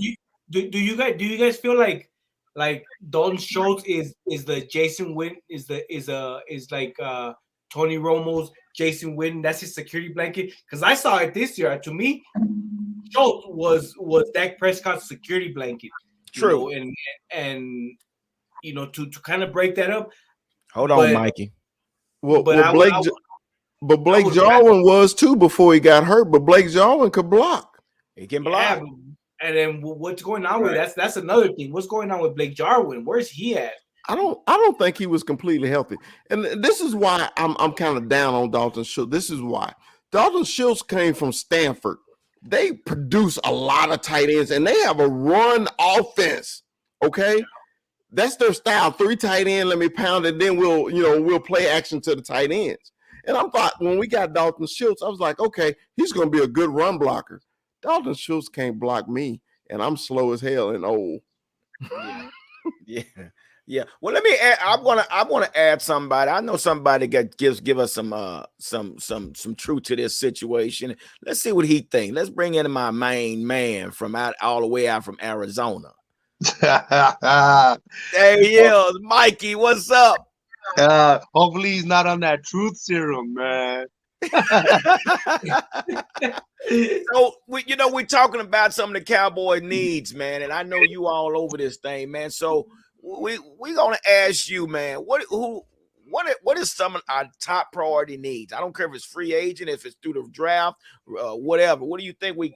do you guys feel like Dalton Schultz is the Jason Witten is like Tony Romo's Jason Witten? That's his security blanket. Because I saw it this year. To me, Schultz was Dak Prescott's security blanket. True. And to kind of break that up. Hold on, Mikey. Well, Blake Jarwin was too before he got hurt. But Blake Jarwin could block. He can block. Yeah, and then what's going on with that's another thing. What's going on with Blake Jarwin? Where's he at? I don't think he was completely healthy. And this is why I'm kind of down on Dalton Schultz. This is why. Dalton Schultz came from Stanford. They produce a lot of tight ends and they have a run offense. Okay. That's their style. 3 tight end, let me pound it. Then we'll play action to the tight ends. And I thought when we got Dalton Schultz, I was like, okay, he's going to be a good run blocker. Dalton Schultz can't block me, and I'm slow as hell and old. Yeah. Well, let me add, I want to add somebody. I know somebody that give us some truth to this situation. Let's see what he thinks. Let's bring in my main man from out all the way out from Arizona. There he is, Mikey. What's up? Hopefully he's not on that truth serum, man. So we're talking about some of the Cowboy needs, man, and I know you all over this thing, man. So we gonna ask you, man, what is some of our top priority needs? I don't care if it's free agent, if it's through the draft, whatever. What do you think we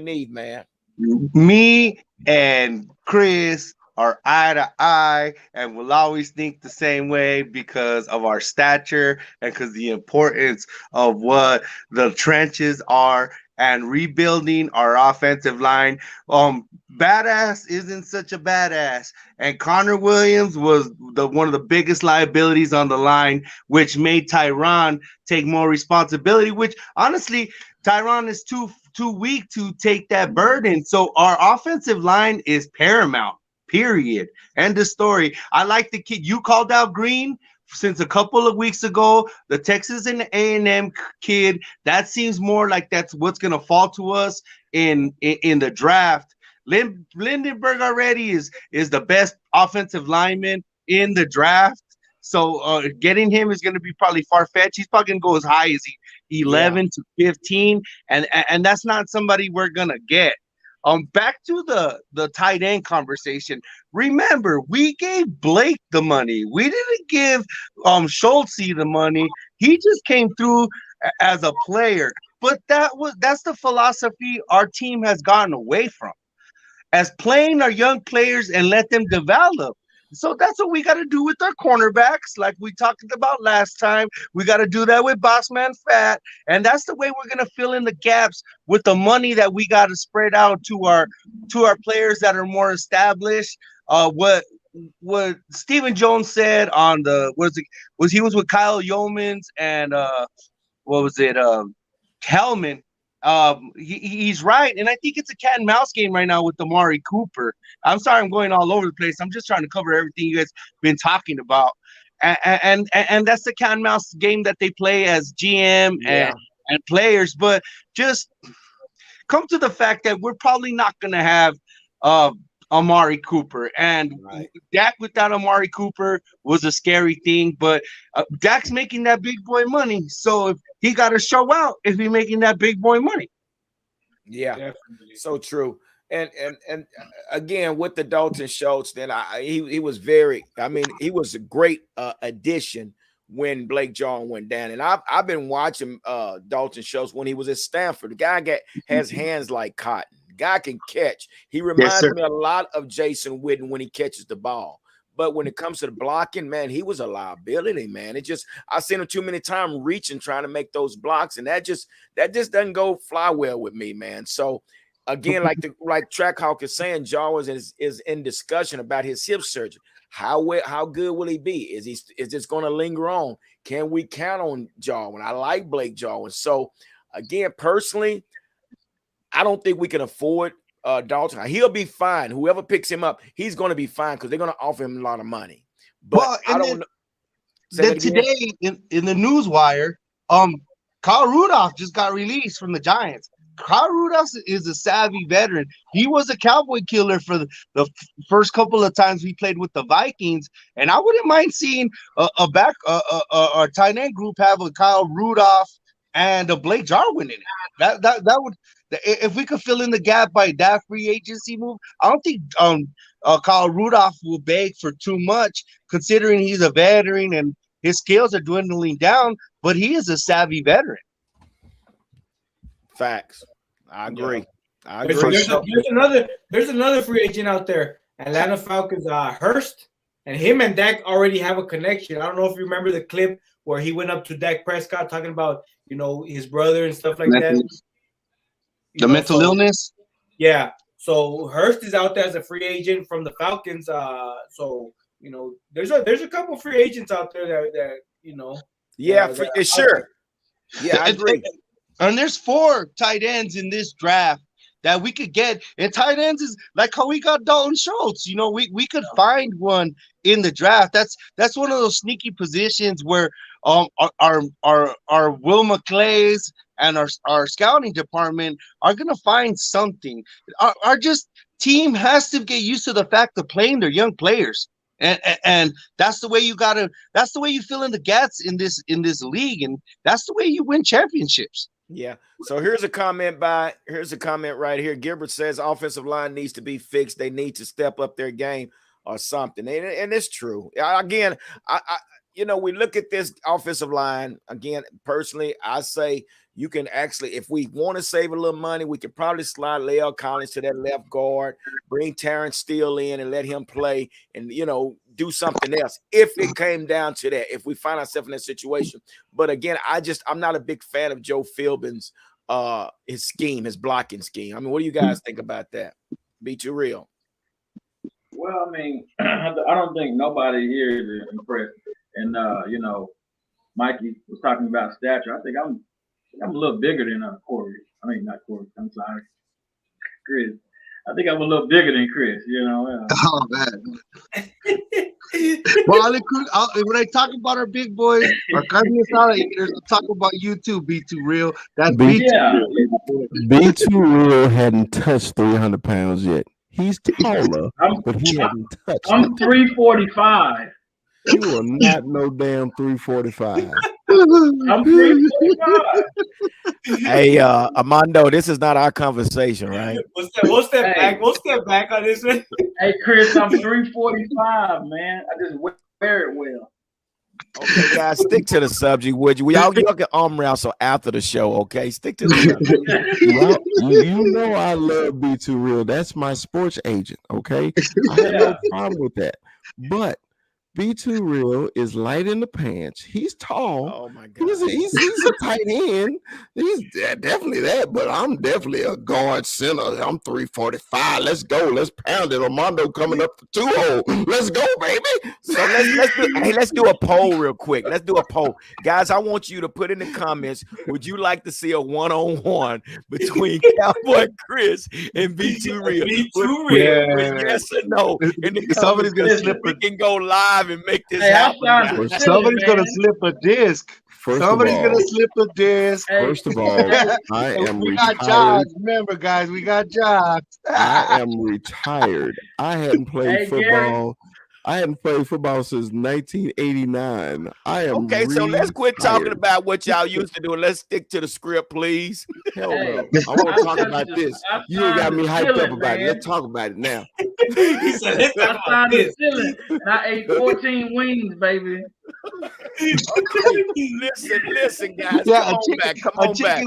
need, man? Me and Chris are eye to eye and will always think the same way because of our stature and because the importance of what the trenches are and rebuilding our offensive line. Badass isn't such a badass, and Connor Williams was one of the biggest liabilities on the line, which made Tyron take more responsibility, which honestly Tyron is too weak to take that burden. So our offensive line is paramount. Period. End of story. I like the kid you called out, Green, since a couple of weeks ago. The Texas and A&M kid, that seems more like that's what's gonna fall to us in the draft. Lindenberg already is the best offensive lineman in the draft. So getting him is going to be probably far-fetched. He's probably going to go as high as 11 to 15, and that's not somebody we're going to get. Back to the tight end conversation. Remember, we gave Blake the money. We didn't give Schultz the money. He just came through as a player. But that's the philosophy our team has gotten away from, as playing our young players and let them develop. So that's what we got to do with our cornerbacks, like we talked about last time. We got to do that with Bossman Fat, and that's the way we're gonna fill in the gaps with the money that we got to spread out to our players that are more established. What Stephen Jones said on he was with Kyle Yeomans and what was it Hellman. He's right, and I think it's a cat and mouse game right now with Amari Cooper. I'm sorry, I'm going all over the place. I'm just trying to cover everything you guys been talking about, and that's the cat and mouse game that they play as GM and players. But just come to the fact that we're probably not going to have Amari Cooper, and Dak without Amari Cooper was a scary thing. But Dak's making that big boy money, so if he got to show out if he's making that big boy money. Yeah, definitely. So true. And again with the Dalton Schultz, then he was he was a great addition when Blake Jarwin went down. And I've been watching Dalton Schultz when he was at Stanford. The guy has hands like cotton. The guy can catch. He reminds me a lot of Jason Witten when he catches the ball. But when it comes to the blocking, man, he was a liability, man. I've seen him too many times reaching, trying to make those blocks, and that just doesn't go fly well with me, man. So again, like Trackhawk is saying, Jarwin is in discussion about his hip surgery. How good will he be? Is this going to linger on? Can we count on Jarwin? I like Blake Jarwin. So again, personally, I don't think we can afford Dalton. He'll be fine. Whoever picks him up, he's going to be fine because they're going to offer him a lot of money. But I don't know. Then today in the news wire, Kyle Rudolph just got released from the Giants. Kyle Rudolph is a savvy veteran. He was a Cowboy killer for the first couple of times we played with the Vikings, and I wouldn't mind seeing a tight end group have a Kyle Rudolph and a Blake Jarwin in it. That would, if we could fill in the gap by that free agency move. I don't think Kyle Rudolph will beg for too much, considering he's a veteran and his skills are dwindling down, but he is a savvy veteran. Facts. I agree. Yeah. I agree. There's another free agent out there, Atlanta Falcons, Hurst, and him and Dak already have a connection. I don't know if you remember the clip where he went up to Dak Prescott talking about, his brother and stuff like that. The mental illness? Yeah. So Hurst is out there as a free agent from the Falcons. So there's a couple free agents out there that Yeah, sure. Yeah, I agree. And there's 4 tight ends in this draft that we could get. And tight ends is like how we got Dalton Schultz. You know, we could find one in the draft. That's one of those sneaky positions where our Will McClays and our scouting department are gonna find something. Our just team has to get used to the fact of playing their young players. And that's the way you gotta. That's the way you fill in the gaps in this league, and that's the way you win championships. Yeah. So here's a comment right here. Gilbert says offensive line needs to be fixed. They need to step up their game or something. And it's true. Again, I we look at this offensive line again. Personally, I say you can actually, if we want to save a little money, we could probably slide La'el Collins to that left guard, bring Terrence Steele in and let him play and, do something else if it came down to that, if we find ourselves in that situation. But again, I'm not a big fan of Joe Philbin's his blocking scheme. I mean, what do you guys think about that? Be too real. Well, I mean, I don't think nobody here is impressed. And Mikey was talking about stature. I think I'm a little bigger than Corey. I mean, not Corey. I'm sorry, Chris. I think I'm a little bigger than Chris. Oh man. Well, when I talk about our big boys, our carne asada eaters, I'll talk about you too. Be too real. That's Be too real hadn't touched 300 pounds yet. He's taller, but he hadn't touched. I'm 345. You are not no damn 345. I'm 345. Hey, Armando, this is not our conversation, right? We'll step back. We'll step back on this one. Hey, Chris, I'm 345, man. I just wear it well. Okay, guys, stick to the subject, would you? Y'all can arm wrestle after the show, okay? Stick to the subject. You know I love Be Too Real. That's my sports agent, okay? I have no problem with that. But Be Too Real is light in the pants. He's tall. Oh my God. He's a tight end. He's definitely that, but I'm definitely a guard center. I'm 345. Let's go. Let's pound it. Armando coming up to 2-0. Let's go, baby. So let's do a poll real quick. Let's do a poll. Guys, I want you to put in the comments, would you like to see a one-on-one between Cowboy Chris and Be Too Real? Be Too Real. With yes or no. And somebody's gonna slip we can go live and make this happen. Somebody's gonna slip a disc. Somebody's gonna slip a disc. First of all, I am we retired. got jobs. Remember, guys, we got jobs. I am retired. I hadn't played football. Gary. I hadn't played football since 1989. I am okay. So let's quit retired. talking about what y'all used to do. Let's stick to the script, please. Hell no. I want to talk about this. You ain't got me hyped up about it. Let's talk about it now. He said, let's talk I about signed the this. ceiling and I ate 14 wings, baby. Listen, guys. Yeah, Come on back.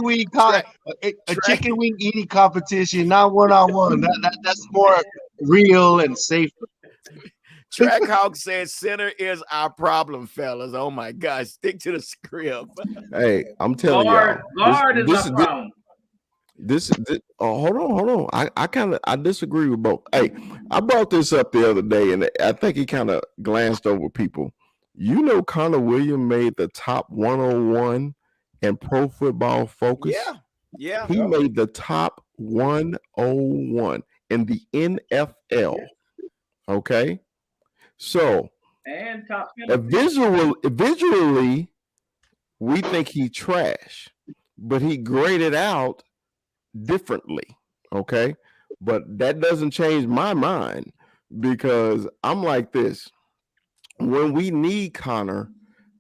A chicken wing eating competition, not one-on-one. That's more real and safer. Trackhawk says center is our problem, fellas. Oh my gosh, stick to the script. Hey, I'm telling Guard is this my problem. Hold on. I disagree with both. Hey, I brought this up the other day, and I think he kind of glanced over people. You know, Connor Williams made the top 101 in Pro Football Focus. Yeah. He made the top 101 in the NFL. Okay. So, And top visually, we think he trash, but he graded out differently. Okay. But that doesn't change my mind because I'm like this. When we need Connor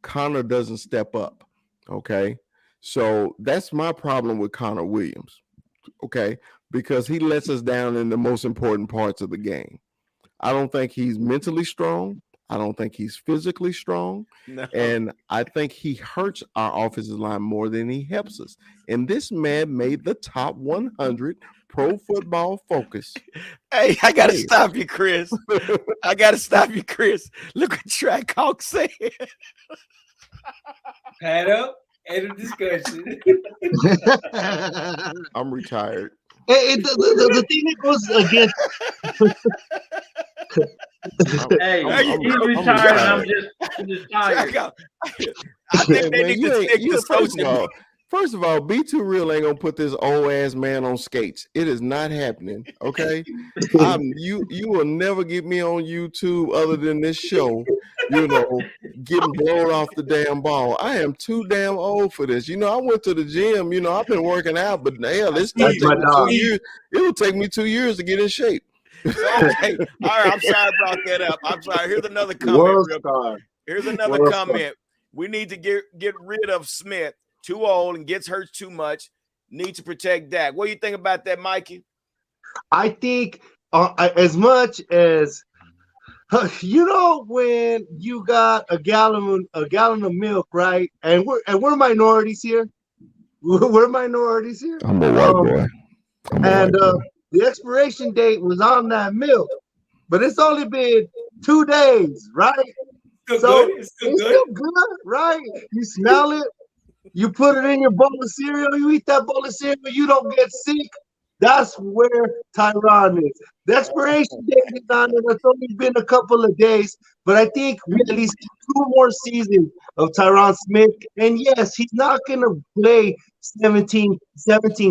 doesn't step up. Okay. So that's my problem with Connor Williams. Okay. Because he lets us down in the most important parts of the game. I don't think he's mentally strong. I don't think he's physically strong. No. And I think he hurts our offensive line more than he helps us. And this man made the top 100 Pro Football Focus. Hey, I got to stop you, Chris. Look what Trackhawk said. Pad up. End of discussion. I'm retired. The thing that goes against. He's retired. I'm just tired. I think they need to stick to social. First of all, Be Too Real ain't gonna put this old ass man on skates. It is not happening. Okay, you will never get me on YouTube other than this show. You know, getting blown off the damn ball. I am too damn old for this. You know, I went to the gym. You know, I've been working out, but hell, it's That's my take me dog. 2 years. It will take me 2 years to get in shape. So, okay, all right. I'm sorry I brought that up. I'm sorry. Here's another comment. World Real quick. star. Here's another World star. comment. We need to get rid of Smith. Too old and gets hurt too much. Need to protect Dak. What do you think about that, Mikey? I think as much as you know, when you got a gallon of milk, right? And we're minorities here. We're minorities here. I'm a white boy. And the expiration date was on that milk, but it's only been 2 days, right? Still So good. It's still it's good. still good, right? You smell it, you put it in your bowl of cereal, you eat that bowl of cereal, you don't get sick. That's where Tyron is. The expiration date is on it. It's only been a couple of days, but I think we at least get 2 more seasons of Tyron Smith. And yes, he's not going to play 17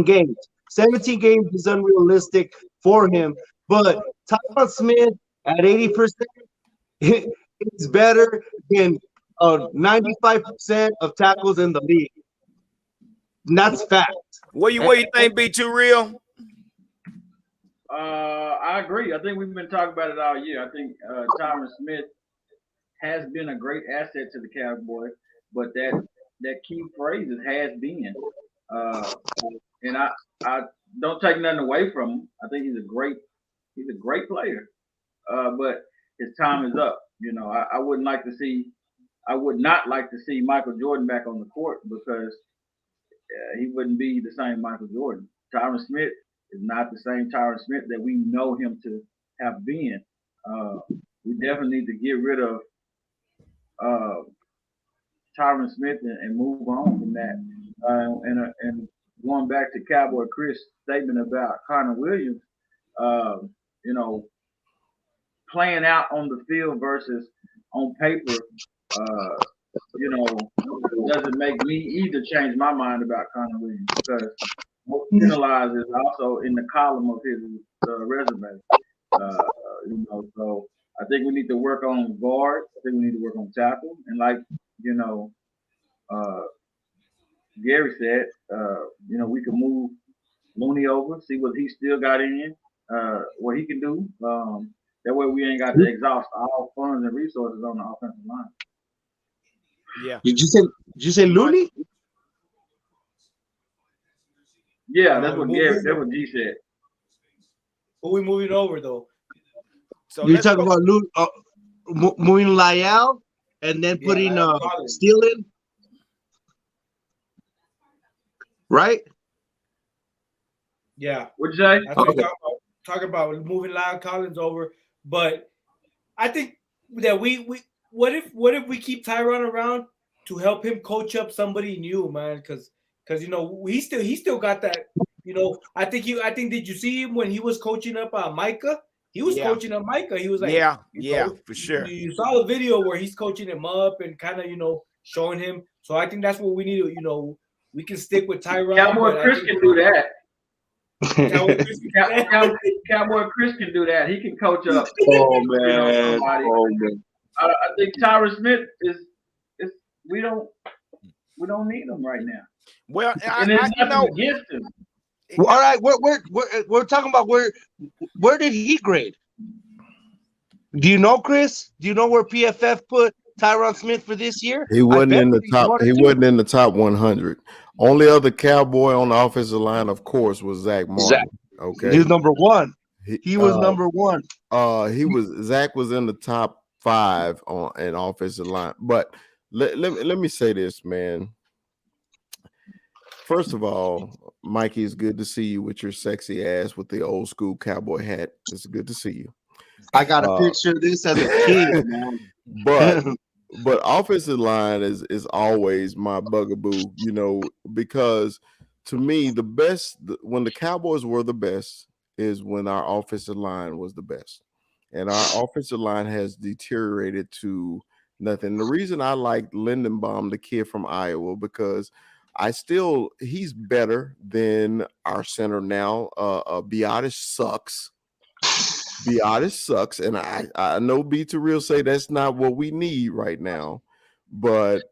games. 17 games is unrealistic for him, but Tyron Smith at 80%, it's better than 95% of tackles in the league. And that's fact. What you think? Be Too Real? I agree. I think we've been talking about it all year. I think Tyron Smith has been a great asset to the Cowboys, but that key phrase is has been. And I don't take nothing away from him. I think he's a great player. But his time is up. You know, I would not like to see Michael Jordan back on the court because he wouldn't be the same Michael Jordan. Tyron Smith is not the same Tyron Smith that we know him to have been. We definitely need to get rid of Tyron Smith and move on from that. And going back to Cowboy Chris' statement about Connor Williams, you know, playing out on the field versus on paper, you know, doesn't make me either change my mind about Connor Williams because most penalized is also in the column of his resume. You know, so I think we need to work on guard. I think we need to work on tackle, and like you know, Gary said, you know, we can move Looney over, see what he still got in, what he can do. That way we ain't got to exhaust all funds and resources on the offensive line. Yeah. Did you say Looney? Yeah, that's what G said. Who we moving over though? So You're let's talking go. about moving Lyell and then putting Steele in, right? Yeah. What'd you say? That's what I'm talking about moving Lyle Collins over. But I think that we what if we keep Tyron around to help him coach up somebody new, man? Because you know he still got that. You know, I think did you see him when he was coaching up Micah? He was coaching up Micah. He was like, yeah, for sure. You saw the video where he's coaching him up and kind of showing him. So I think that's what we need to we can stick with Tyron. Cowboy Chris can do that. Cowboy Chris can do that. He can coach up. Oh man! Somebody. Oh man! I think Tyron Smith is we don't need him right now. Well, and there's nothing against him. Well, all right, we're talking about where did he grade? Do you know, Chris? Do you know where PFF put Tyron Smith for this year? He wasn't in the top. He wasn't in the top 100. Only other Cowboy on the offensive line, of course, was Zach Martin. Okay, he was number one. He was number one. Zach was in the top 5 on an offensive line. But let me say this, man. First of all, Mikey, it's good to see you with your sexy ass with the old school cowboy hat. It's good to see you. I got a picture of this as a kid, man. But offensive line is always my bugaboo, because to me the best when the Cowboys were the best is when our offensive line was the best, and our offensive line has deteriorated to nothing. The reason I like Lindenbaum, the kid from Iowa, because he's better than our center now. Biotis sucks. Biotis sucks, and I know B to real say that's not what we need right now, but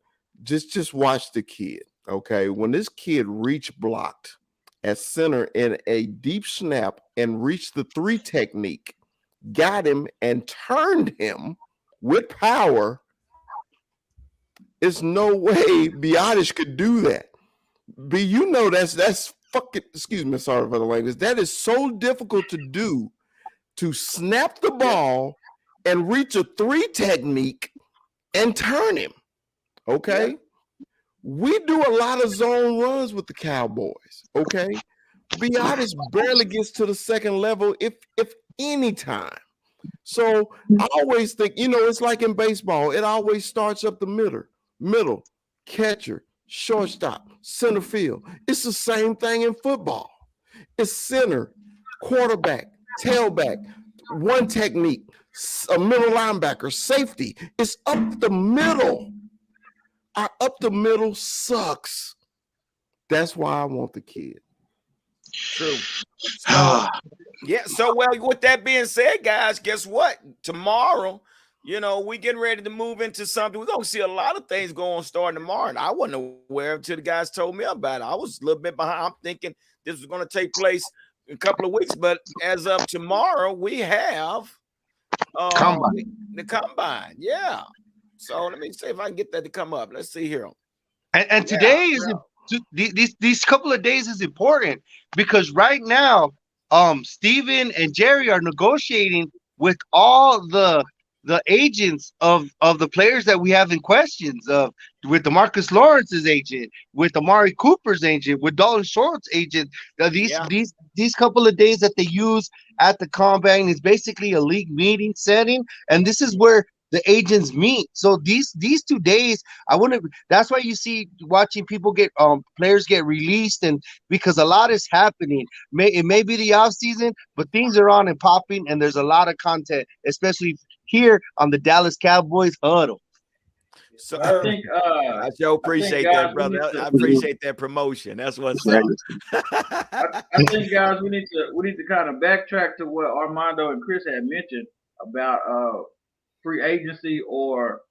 just watch the kid. Okay, when this kid reach blocked at center in a deep snap and reached the 3 technique, got him and turned him with power. There's no way Biotis could do that. B, you know that's fucking. Excuse me, sorry for the language. That is so difficult to do, to snap the ball and reach a 3 technique and turn him. Okay. Yeah. We do a lot of zone runs with the Cowboys. Okay. Biotis barely gets to the second level, if any time. So I always think, it's like in baseball, it always starts up the middle, catcher, shortstop, center field. It's the same thing in football. It's center, quarterback, tailback, 1 technique, a middle linebacker, safety. It's up the middle. Our up the middle sucks. That's why I want the kid. True. So, so well, with that being said, guys, guess what? Tomorrow, we getting ready to move into something. We're gonna see a lot of things going starting tomorrow. And I wasn't aware until the guys told me about it. I was a little bit behind. I'm thinking this was gonna take place in a couple of weeks, but as of tomorrow, we have the combine. Yeah. So let me see if I can get that to come up. Let's see here. And today is these couple of days is important because right now, Steven and Jerry are negotiating with all the agents of the players that we have in questions, with DeMarcus Lawrence's agent, with Amari Cooper's agent, with Dalton Schultz's agent. These couple of days that they use at the combine is basically a league meeting setting, and this is where the agents meet. So these 2 days, that's why you see watching people get players get released, and because a lot is happening. It may be the off season, but things are on and popping, and there's a lot of content, especially here on the Dallas Cowboys Huddle. So I think I sure appreciate that, brother. I appreciate that promotion. That's what's up. I think, guys, we need to kind of backtrack to what Armando and Chris had mentioned about free agency or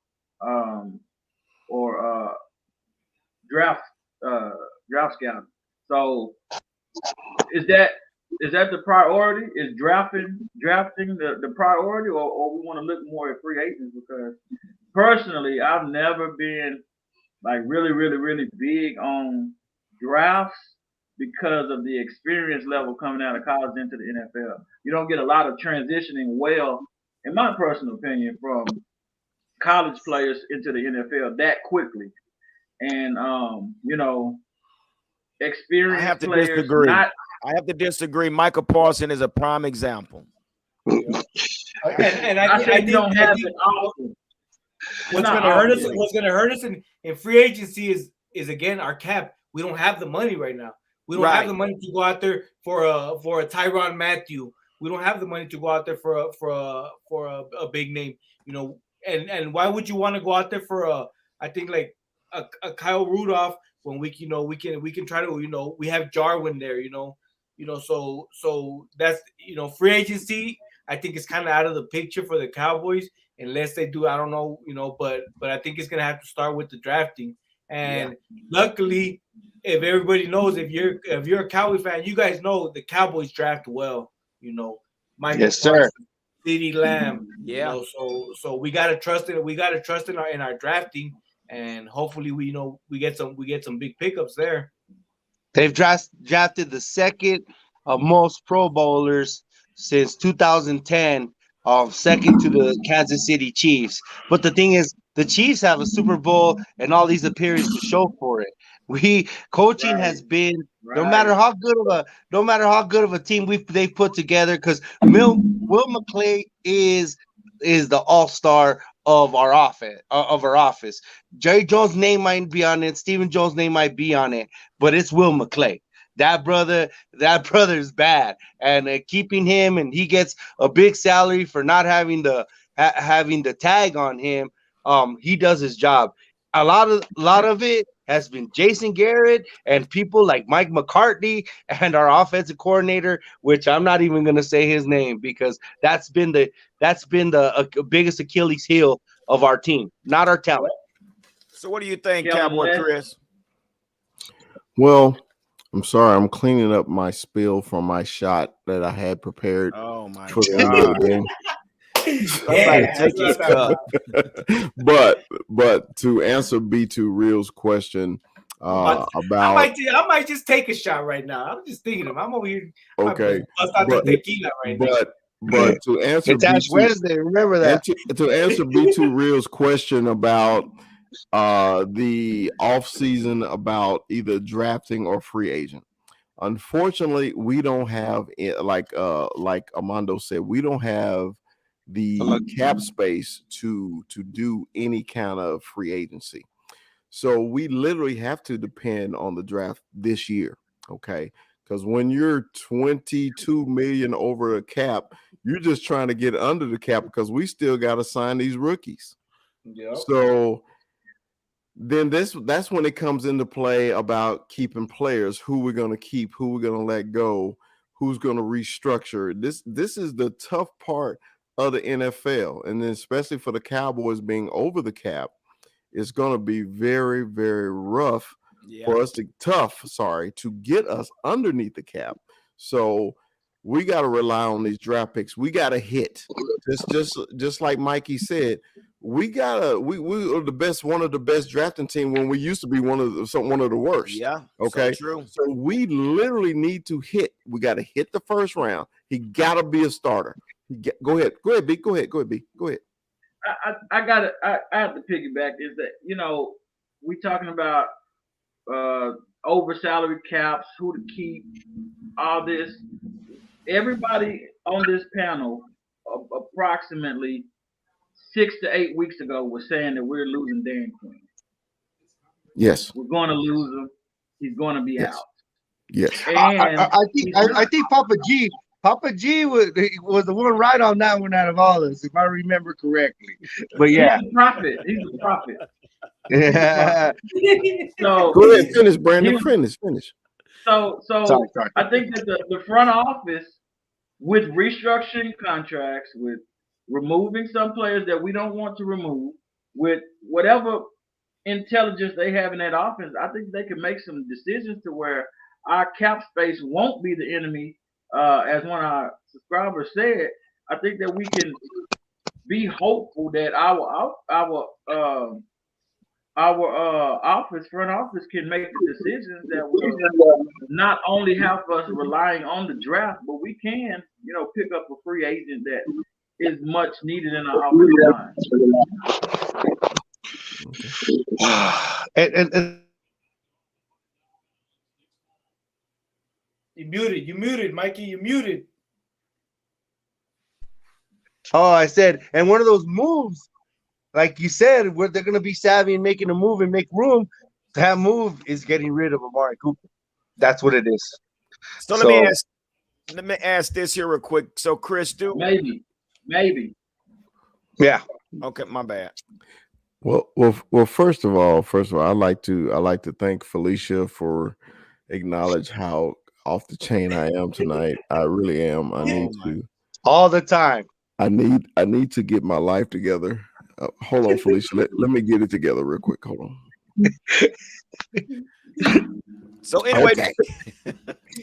draft scouting. So is that the priority? Is drafting the priority, or we want to look more at free agents? Because personally, I've never been like really, really, really big on drafts because of the experience level coming out of college into the NFL. You don't get a lot of transitioning well, in my personal opinion, from college players into the NFL that quickly. And experienced I have to players disagree. I have to disagree. Michael Parsons is a prime example. And I think don't have it often. What's going to hurt us in free agency is again our cap. We don't have the money right now. We don't have the money to go out there for a Tyrann Mathieu. We don't have the money to go out there for a big name, And why would you want to go out there for a Kyle Rudolph when we can try to we have Jarwin there, so that's free agency. I think it's kind of out of the picture for the Cowboys unless they do, I don't know, but I think it's gonna have to start with the drafting. And luckily, if everybody knows, if you're a Cowboy fan, you guys know the Cowboys draft well. Michael Parsons, CeeDee Lamb. So we gotta trust it. We gotta trust in our drafting, and hopefully we get some big pickups there. They've drafted the second most Pro Bowlers since 2010, second to the Kansas City Chiefs. But the thing is, the Chiefs have a Super Bowl and all these appearances to show for it. Coaching has been no matter how good of a team they've put together, because Will McClay is the all-star of our office. Jerry Jones' name might be on it, Stephen Jones' name might be on it, but it's Will McClay. That brother is bad, and keeping him, and he gets a big salary for not having the tag on him. He does his job. A lot of it has been Jason Garrett and people like Mike McCartney and our offensive coordinator, which I'm not even going to say his name because that's been the biggest Achilles heel of our team, not our talent. So what do you think, Kellen Cowboy West. Chris? Well, I'm sorry, I'm cleaning up my spill from my shot that I had prepared Oh my for the God! game. Somebody take his cup. but to answer B2 Real's question I about might just take a shot right now. I'm just thinking of. I'm over here. okay, Bust out the tequila right now. but to answer It's Ash B2, Wednesday. Remember that. and to answer B2 Real's question about the off season about either drafting or free agent. Unfortunately, we don't have like Armando said, we don't have the cap space to do any kind of free agency. So we literally have to depend on the draft this year. Okay. Because when you're 22 million over a cap, you're just trying to get under the cap because we still got to sign these rookies. Yep. So then that's when it comes into play about keeping players, who we're going to keep, who we're going to let go, who's going to restructure. This is the tough part of the NFL, and then especially for the Cowboys being over the cap, it's going to be very, very rough for us to get us underneath the cap. So we got to rely on these draft picks. We got to hit. Just like Mikey said, we are the best, one of the best drafting team when we used to be one of the worst. Yeah. Okay. So true. So we literally need to hit. We got to hit the first round. He got to be a starter. Go ahead, B. Go ahead, B. Go ahead. I have to piggyback is that, we talking about over salary caps, who to keep, all this. Everybody on this panel approximately 6 to 8 weeks ago was saying that we're losing Dan Quinn. Yes. We're going to lose him. He's going to be out. Yes. And I think Papa G was the one right on that one out of all of us, if I remember correctly. But yeah, he's a prophet. He's a prophet. Yeah. So go ahead, finish, Brandon. Finish. So Sorry. I think that the front office, with restructuring contracts, with removing some players that we don't want to remove, with whatever intelligence they have in that offense, I think they can make some decisions to where our cap space won't be the enemy. As one of our subscribers said, I think that we can be hopeful that our front office can make the decisions that will not only have us relying on the draft, but we can, pick up a free agent that is much needed in our offensive line. and You muted, Mikey. You muted. Oh, I said, and one of those moves, like you said, where they're going to be savvy and making a move and make room. That move is getting rid of Amari Cooper. That's what it is. So let me ask this here real quick. So Chris, maybe. Yeah. Okay, my bad. Well. First of all, I like to thank Felicia for acknowledge how off the chain I am tonight. I really am. I need to all the time. I need to get my life together. Hold on, Felicia. Let me get it together real quick. Hold on. So anyway, okay.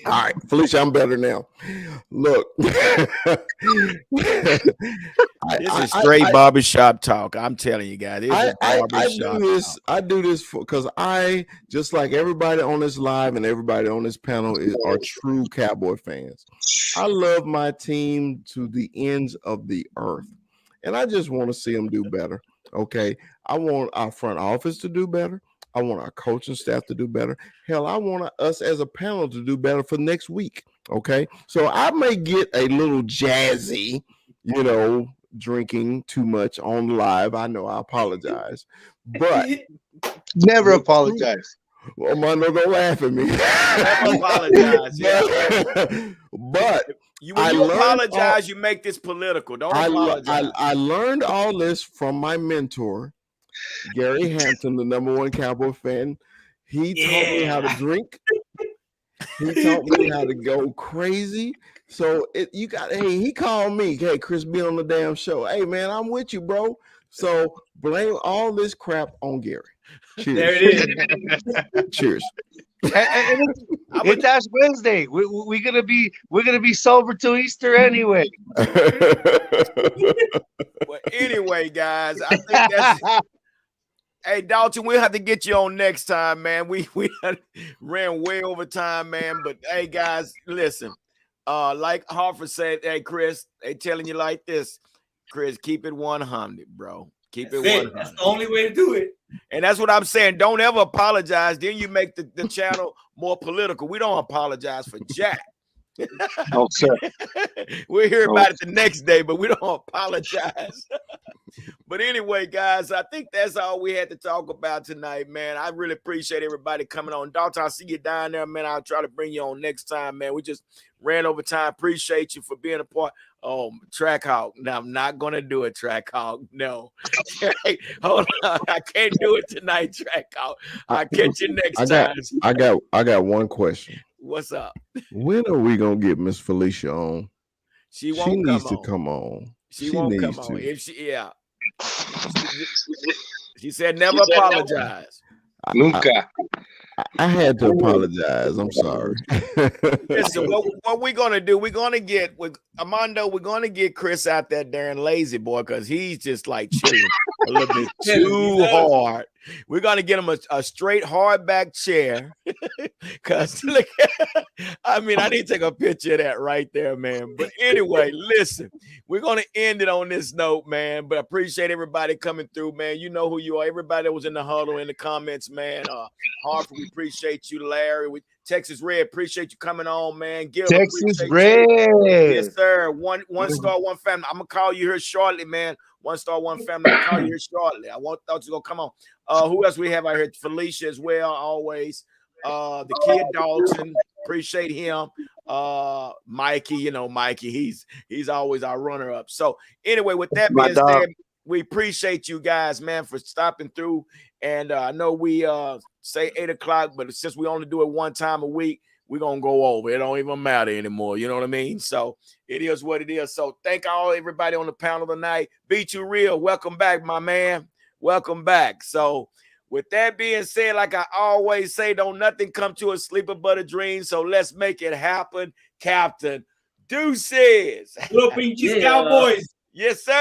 All right, Felicia, I'm better now. Look, this is straight barbershop talk. I'm telling you guys, I do this because I, just like everybody on this live and everybody on this panel, are true Cowboy fans. I love my team to the ends of the earth, and I just want to see them do better. Okay, I want our front office to do better. I want our coaching staff to do better. Hell, I want us as a panel to do better for next week. Okay. So I may get a little jazzy, drinking too much on live. I know, I apologize. But never apologize. Well, Armando, don't laugh at me. Never apologize. But when you apologize, you make this political. Don't apologize. I learned all this from my mentor, Gary Hampton, the #1 Cowboy fan. He taught me how to drink. He taught me how to go crazy. So he called me, hey, Chris, be on the damn show. Hey man, I'm with you, bro. So blame all this crap on Gary. Cheers. There it is. Cheers. It's Ash Wednesday. We're gonna be sober till Easter anyway. Well, anyway, guys, I think that's. Hey, Dalton, we'll have to get you on next time, man. We ran way over time, man. But hey, guys, listen. Like Harford said, hey, Chris, they telling you like this, Chris, keep it 100, bro. Keep it 100. That's the only way to do it. And that's what I'm saying. Don't ever apologize. Then you make the channel more political. We don't apologize for jack. No, sir. We'll hear about it the next day, but we don't apologize. But anyway, guys, I think that's all we had to talk about tonight, man. I really appreciate everybody coming on. Dalton, I see you down there, man. I'll try to bring you on next time, man. We just ran over time. Appreciate you for being a part. Oh, Track Hawk. No, I'm not going to do it, Track Hawk. No. Hey, hold on. I can't do it tonight, Track Hawk. I'll catch you next time. I got one question. What's up? When are we going to get Miss Felicia on? She needs to come on. She won't come on. If she said never apologize. Nunca. I had to apologize. I'm sorry. Listen, what we're gonna do? We're gonna get with Armando. We're gonna get Chris out there, Darren Lazy Boy, because he's just like chilling a little bit too hard. We're gonna get him a straight hardback chair. Cause look, I mean, I need to take a picture of that right there, man. But anyway, listen, we're gonna end it on this note, man. But I appreciate everybody coming through, man. You know who you are. Everybody that was in the huddle in the comments, man. Harper, we appreciate you, Larry. Texas Red, appreciate you coming on, man. Gil, Texas Red. Yes, sir. One star, one family. I'm gonna call you here shortly, man. One star, one family. I'll call you here shortly. Thought you gonna come on. Who else we have out here? Felicia as well, always. The kid Dalton, appreciate him. Mikey, Mikey, he's always our runner-up. So anyway, with that being said, we appreciate you guys, man, for stopping through. And I know we say 8 o'clock, but since we only do it one time a week, we're gonna go over. It don't even matter anymore. You know what I mean? So it is what it is. So thank everybody on the panel tonight. Be Too Real, welcome back, my man. Welcome back. So with that being said, like I always say, don't nothing come to a sleeper but a dream. So let's make it happen, Captain. Deuces. Little Cowboys. Yes, sir.